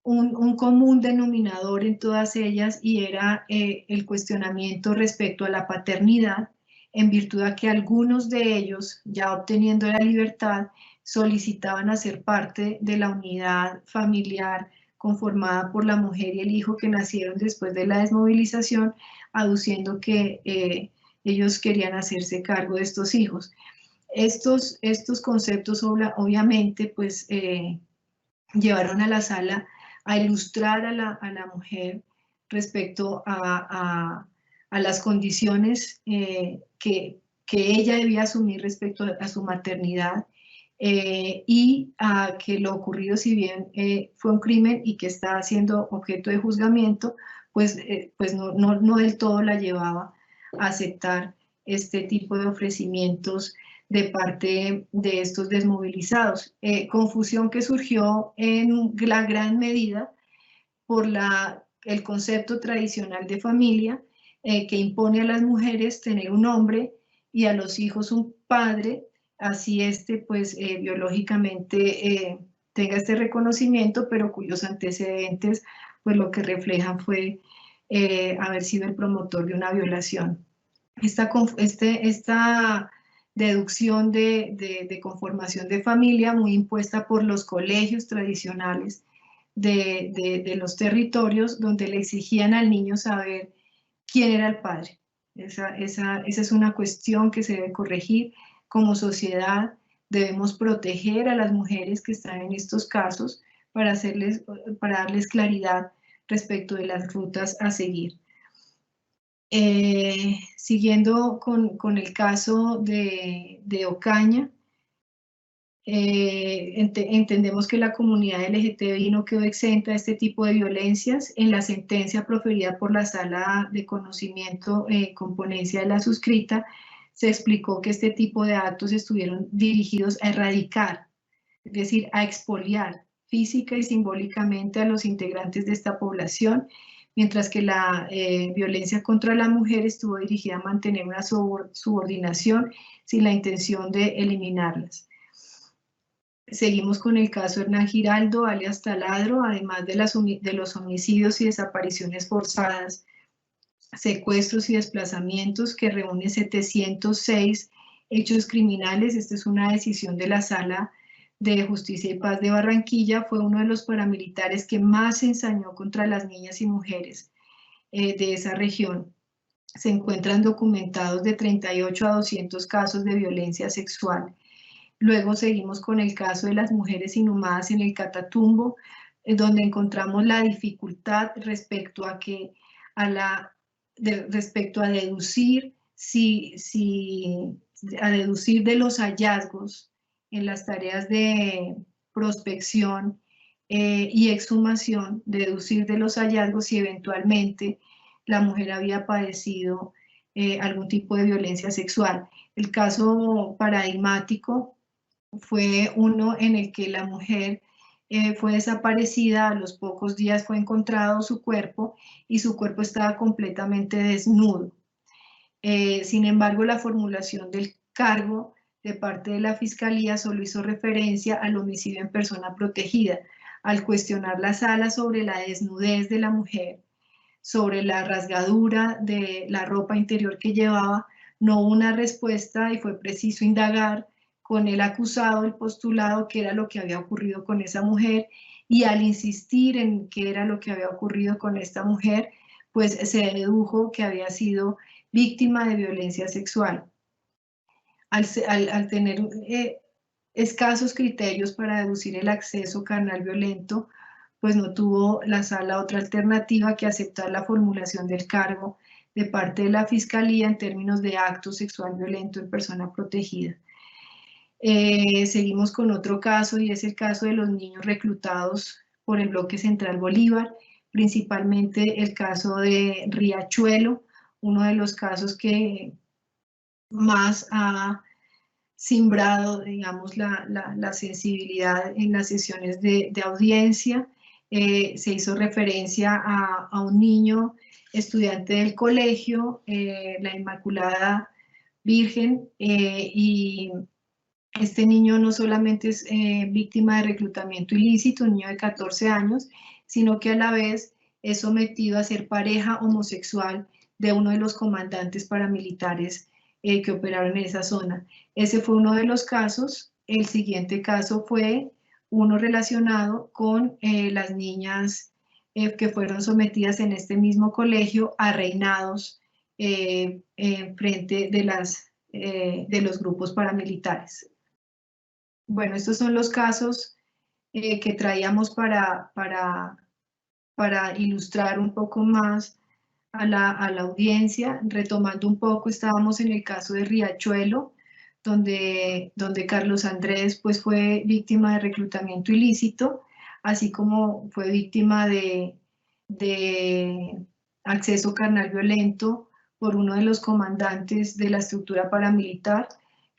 un común denominador en todas ellas, y era el cuestionamiento respecto a la paternidad, en virtud de que algunos de ellos, ya obteniendo la libertad, solicitaban hacer parte de la unidad familiar conformada por la mujer y el hijo que nacieron después de la desmovilización, aduciendo que ellos querían hacerse cargo de estos hijos. Estos conceptos obviamente pues llevaron a la sala a ilustrar a la mujer respecto a las condiciones que ella debía asumir respecto a su maternidad, y a que lo ocurrido, si bien fue un crimen y que está siendo objeto de juzgamiento, pues no del todo la llevaba a aceptar este tipo de ofrecimientos de parte de estos desmovilizados. Confusión que surgió en la gran medida por el concepto tradicional de familia, que impone a las mujeres tener un hombre y a los hijos un padre, así pues biológicamente tenga este reconocimiento, pero cuyos antecedentes pues lo que reflejan fue haber sido el promotor de una violación. Esta deducción de conformación de familia, muy impuesta por los colegios tradicionales de los territorios, donde le exigían al niño saber quién era el padre. Esa es una cuestión que se debe corregir. Como sociedad debemos proteger a las mujeres que están en estos casos para darles claridad respecto de las rutas a seguir. Siguiendo con el caso de Ocaña, entendemos que la comunidad LGTBI no quedó exenta de este tipo de violencias. En la sentencia proferida por la Sala de Conocimiento con ponencia de la suscrita, se explicó que este tipo de actos estuvieron dirigidos a erradicar, es decir, a expoliar física y simbólicamente a los integrantes de esta población, mientras que la violencia contra la mujer estuvo dirigida a mantener una subordinación sin la intención de eliminarlas. Seguimos con el caso Hernán Giraldo, alias Taladro, además de los homicidios y desapariciones forzadas, secuestros y desplazamientos, que reúne 706 hechos criminales. Esta es una decisión de la Sala de Justicia y Paz de Barranquilla. Fue uno de los paramilitares que más se ensañó contra las niñas y mujeres de esa región. Se encuentran documentados de 38 a 200 casos de violencia sexual. Luego seguimos con el caso de las mujeres inhumadas en el Catatumbo, donde encontramos la dificultad respecto a deducir deducir de los hallazgos en las tareas de prospección y exhumación, deducir de los hallazgos si eventualmente la mujer había padecido algún tipo de violencia sexual. El caso paradigmático fue uno en el que la mujer fue desaparecida, a los pocos días fue encontrado su cuerpo y su cuerpo estaba completamente desnudo. Sin embargo, la formulación del cargo de parte de la Fiscalía solo hizo referencia al homicidio en persona protegida. Al cuestionar la sala sobre la desnudez de la mujer, sobre la rasgadura de la ropa interior que llevaba, no hubo una respuesta y fue preciso indagar con el acusado, el postulado, qué era lo que había ocurrido con esa mujer, y al insistir en qué era lo que había ocurrido con esta mujer, pues se dedujo que había sido víctima de violencia sexual. Al tener escasos criterios para deducir el acceso carnal violento, pues no tuvo la sala otra alternativa que aceptar la formulación del cargo de parte de la Fiscalía en términos de acto sexual violento en persona protegida. Seguimos con otro caso, y es el caso de los niños reclutados por el Bloque Central Bolívar, principalmente el caso de Riachuelo, uno de los casos que más ha simbrado, digamos, la sensibilidad en las sesiones de audiencia. Se hizo referencia a un niño estudiante del colegio, la Inmaculada Virgen, y este niño no solamente es víctima de reclutamiento ilícito, un niño de 14 años, sino que a la vez es sometido a ser pareja homosexual de uno de los comandantes paramilitares que operaron en esa zona. Ese fue uno de los casos. El siguiente caso fue uno relacionado con las niñas que fueron sometidas en este mismo colegio a reinados frente de los grupos paramilitares. Bueno, estos son los casos que traíamos para ilustrar un poco más a la audiencia. Retomando un poco, estábamos en el caso de Riachuelo, donde Carlos Andrés pues, fue víctima de reclutamiento ilícito, así como fue víctima de acceso carnal violento por uno de los comandantes de la estructura paramilitar.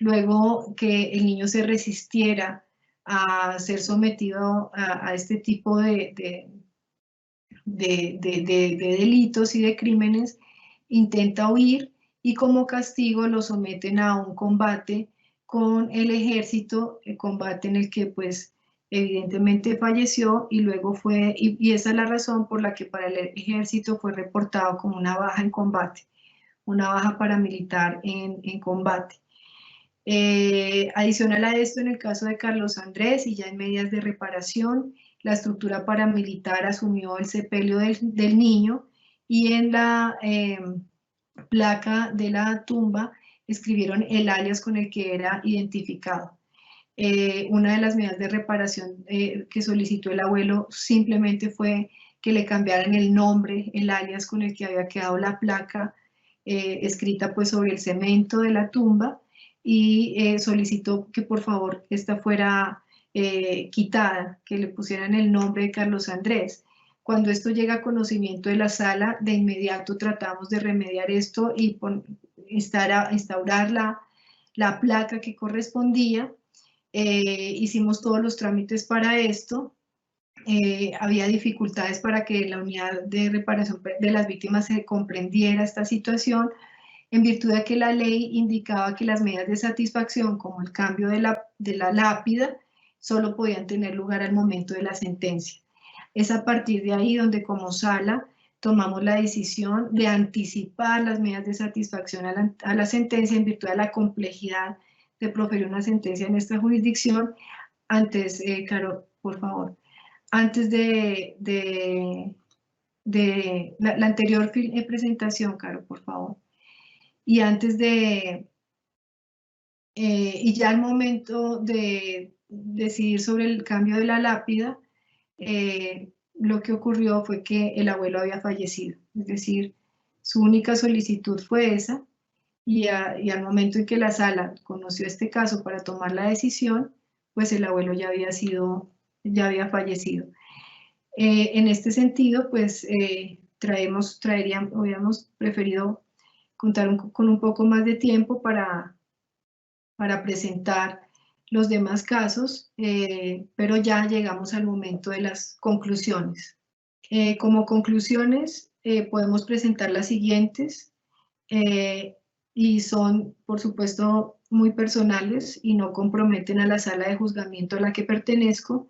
Luego que el niño se resistiera a ser sometido a este tipo de delitos y de crímenes, intenta huir y como castigo lo someten a un combate con el ejército, el combate en el que pues evidentemente falleció y luego fue, y esa es la razón por la que para el ejército fue reportado como una baja en combate, una baja paramilitar en combate. Adicional a esto, en el caso de Carlos Andrés y ya en medidas de reparación, la estructura paramilitar asumió el sepelio del niño y en la placa de la tumba escribieron el alias con el que era identificado. Una de las medidas de reparación que solicitó el abuelo simplemente fue que le cambiaran el nombre, el alias con el que había quedado la placa escrita pues sobre el cemento de la tumba, y solicitó que por favor esta fuera quitada, que le pusieran el nombre de Carlos Andrés. Cuando esto llega a conocimiento de la sala, de inmediato tratamos de remediar esto y instaurar la placa que correspondía. Hicimos todos los trámites para esto. Había dificultades para que la unidad de reparación de las víctimas se comprendiera esta situación, en virtud de que la ley indicaba que las medidas de satisfacción, como el cambio de la lápida, solo podían tener lugar al momento de la sentencia. Es a partir de ahí donde como sala tomamos la decisión de anticipar las medidas de satisfacción a la sentencia en virtud de la complejidad de proferir una sentencia en esta jurisdicción. Antes, Caro, por favor, antes de la anterior presentación, Caro, por favor. Y antes y ya al momento de decidir sobre el cambio de la lápida, lo que ocurrió fue que el abuelo había fallecido. Es decir, su única solicitud fue esa, y al momento en que la sala conoció este caso para tomar la decisión, pues el abuelo ya había fallecido. En este sentido, pues hubiéramos preferido contar con un poco más de tiempo para presentar los demás casos, pero ya llegamos al momento de las conclusiones. Como conclusiones, podemos presentar las siguientes, y son, por supuesto, muy personales y no comprometen a la sala de juzgamiento a la que pertenezco,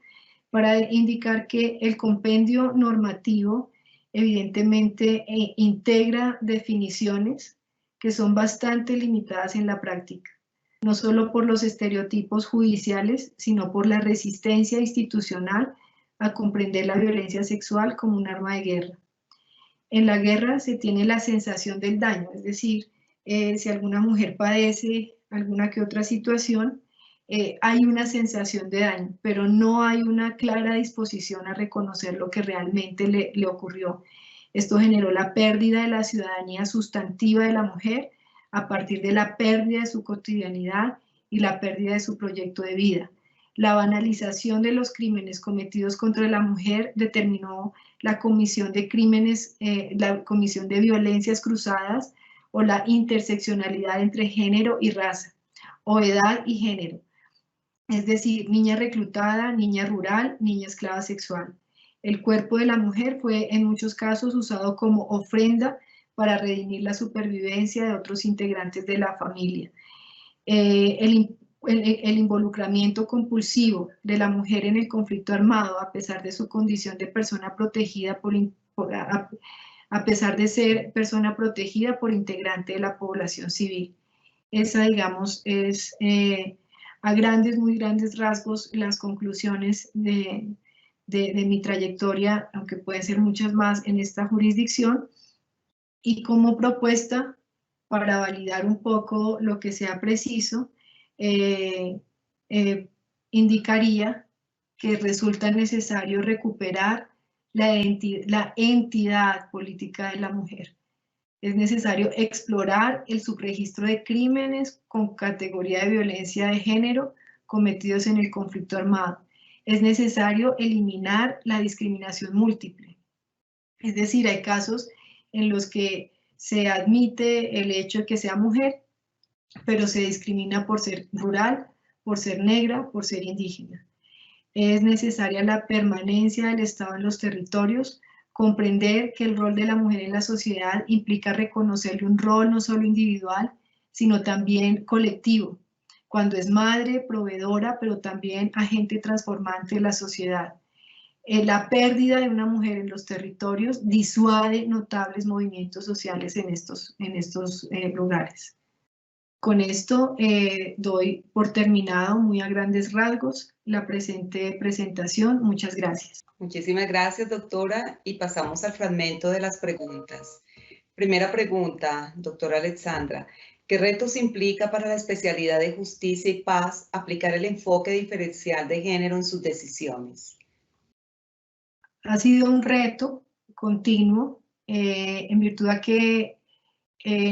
para indicar que el compendio normativo evidentemente integra definiciones que son bastante limitadas en la práctica, no solo por los estereotipos judiciales, sino por la resistencia institucional a comprender la violencia sexual como un arma de guerra. En la guerra se tiene la sensación del daño, es decir, si alguna mujer padece alguna que otra situación, hay una sensación de daño, pero no hay una clara disposición a reconocer lo que realmente le ocurrió. Esto generó la pérdida de la ciudadanía sustantiva de la mujer a partir de la pérdida de su cotidianidad y la pérdida de su proyecto de vida. La banalización de los crímenes cometidos contra la mujer determinó la comisión de crímenes, la comisión de violencias cruzadas, o la interseccionalidad entre género y raza, o edad y género. Es decir, niña reclutada, niña rural, niña esclava sexual. El cuerpo de la mujer fue en muchos casos usado como ofrenda para redimir la supervivencia de otros integrantes de la familia. El involucramiento compulsivo de la mujer en el conflicto armado, a pesar de su condición de persona protegida a pesar de ser persona protegida por integrante de la población civil. Esa, digamos, es a muy grandes rasgos las conclusiones de mi trayectoria, aunque pueden ser muchas más en esta jurisdicción. Y como propuesta, para validar un poco lo que sea preciso, indicaría que resulta necesario recuperar la entidad política de la mujer. Es necesario explorar el subregistro de crímenes con categoría de violencia de género cometidos en el conflicto armado. Es necesario eliminar la discriminación múltiple. Es decir, hay casos en los que se admite el hecho de que sea mujer, pero se discrimina por ser rural, por ser negra, por ser indígena. Es necesaria la permanencia del Estado en los territorios comprender que el rol de la mujer en la sociedad implica reconocerle un rol no solo individual, sino también colectivo, cuando es madre, proveedora, pero también agente transformante de la sociedad. La pérdida de una mujer en los territorios disuade notables movimientos sociales en estos lugares. Con esto doy por terminado, muy a grandes rasgos, la presente presentación. Muchas gracias. Muchísimas gracias, doctora, y pasamos al fragmento de las preguntas. Primera pregunta, doctora Alexandra. ¿Qué retos implica para la especialidad de Justicia y Paz aplicar el enfoque diferencial de género en sus decisiones? Ha sido un reto continuo, en virtud a que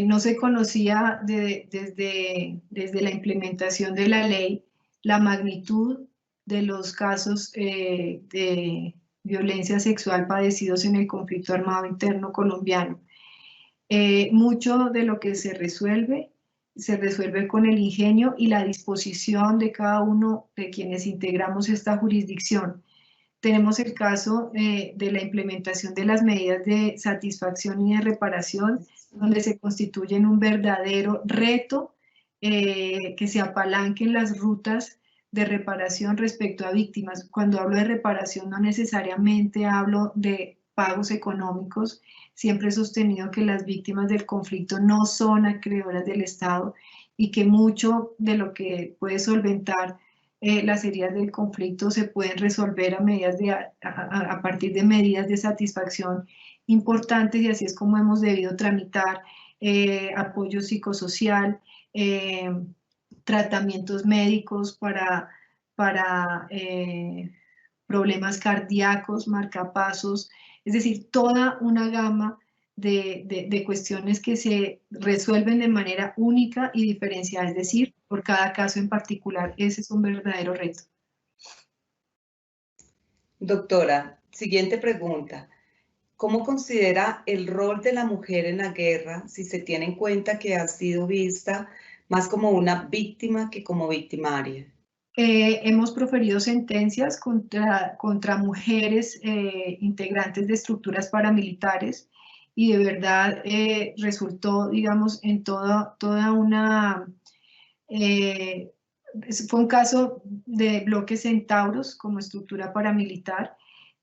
no se conocía desde la implementación de la ley la magnitud de los casos de violencia sexual padecidos en el conflicto armado interno colombiano. Mucho de lo que se resuelve con el ingenio y la disposición de cada uno de quienes integramos esta jurisdicción. Tenemos el caso de la implementación de las medidas de satisfacción y de reparación, donde se constituyen un verdadero reto que se apalanquen las rutas de reparación respecto a víctimas. Cuando hablo de reparación no necesariamente hablo de pagos económicos. Siempre he sostenido que las víctimas del conflicto no son acreedoras del Estado y que mucho de lo que puede solventar las heridas del conflicto se pueden resolver a partir de medidas de satisfacción importantes, y así es como hemos debido tramitar apoyo psicosocial, tratamientos médicos para problemas cardíacos, marcapasos, es decir, toda una gama de cuestiones que se resuelven de manera única y diferenciada, es decir, por cada caso en particular. Ese es un verdadero reto. Doctora, siguiente pregunta. ¿Cómo considera el rol de la mujer en la guerra si se tiene en cuenta que ha sido vista más como una víctima que como victimaria? Hemos proferido sentencias contra mujeres integrantes de estructuras paramilitares, y de verdad resultó, digamos, en toda una... fue un caso de bloques centauros como estructura paramilitar,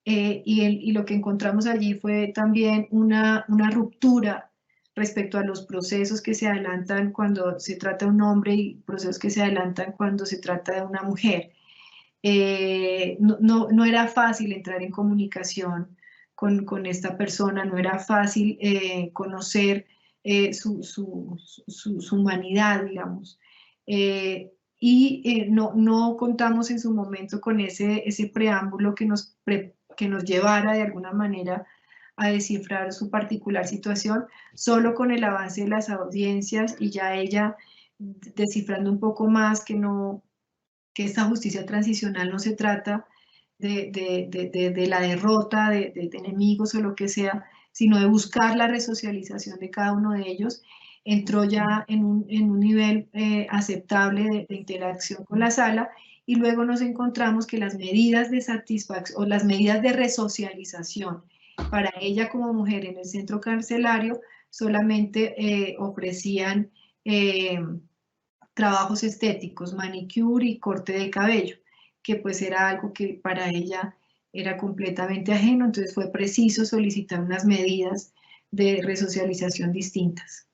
y lo que encontramos allí fue también una ruptura respecto a los procesos que se adelantan cuando se trata de un hombre y procesos que se adelantan cuando se trata de una mujer. No era fácil entrar en comunicación con esta persona, no era fácil conocer su humanidad, digamos. No contamos en su momento con ese preámbulo que nos llevara de alguna manera a descifrar su particular situación. Solo con el avance de las audiencias y ya ella descifrando un poco más que esta justicia transicional no se trata de la derrota de enemigos o lo que sea, sino de buscar la resocialización de cada uno de ellos, entró ya en un nivel aceptable de interacción con la sala, y luego nos encontramos que las medidas de satisfacción o las medidas de resocialización para ella como mujer en el centro carcelario solamente ofrecían trabajos estéticos, manicure y corte de cabello, que pues era algo que para ella era completamente ajeno. Entonces fue preciso solicitar unas medidas de resocialización distintas.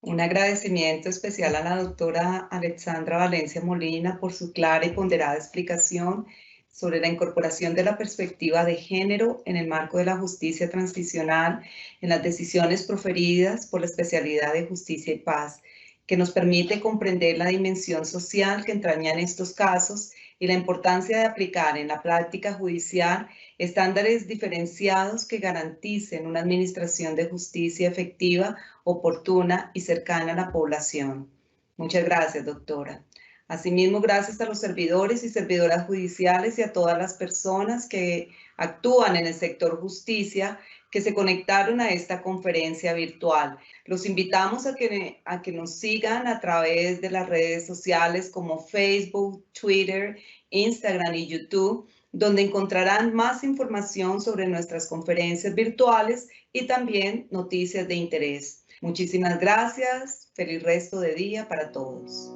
Un agradecimiento especial a la doctora Alexandra Valencia Molina por su clara y ponderada explicación sobre la incorporación de la perspectiva de género en el marco de la justicia transicional en las decisiones proferidas por la especialidad de Justicia y Paz, que nos permite comprender la dimensión social que entrañan estos casos y la importancia de aplicar en la práctica judicial estándares diferenciados que garanticen una administración de justicia efectiva, oportuna y cercana a la población. Muchas gracias, doctora. Asimismo, gracias a los servidores y servidoras judiciales y a todas las personas que actúan en el sector justicia que se conectaron a esta conferencia virtual. Los invitamos a que nos sigan a través de las redes sociales como Facebook, Twitter, Instagram y YouTube, donde encontrarán más información sobre nuestras conferencias virtuales y también noticias de interés. Muchísimas gracias. Feliz resto de día para todos.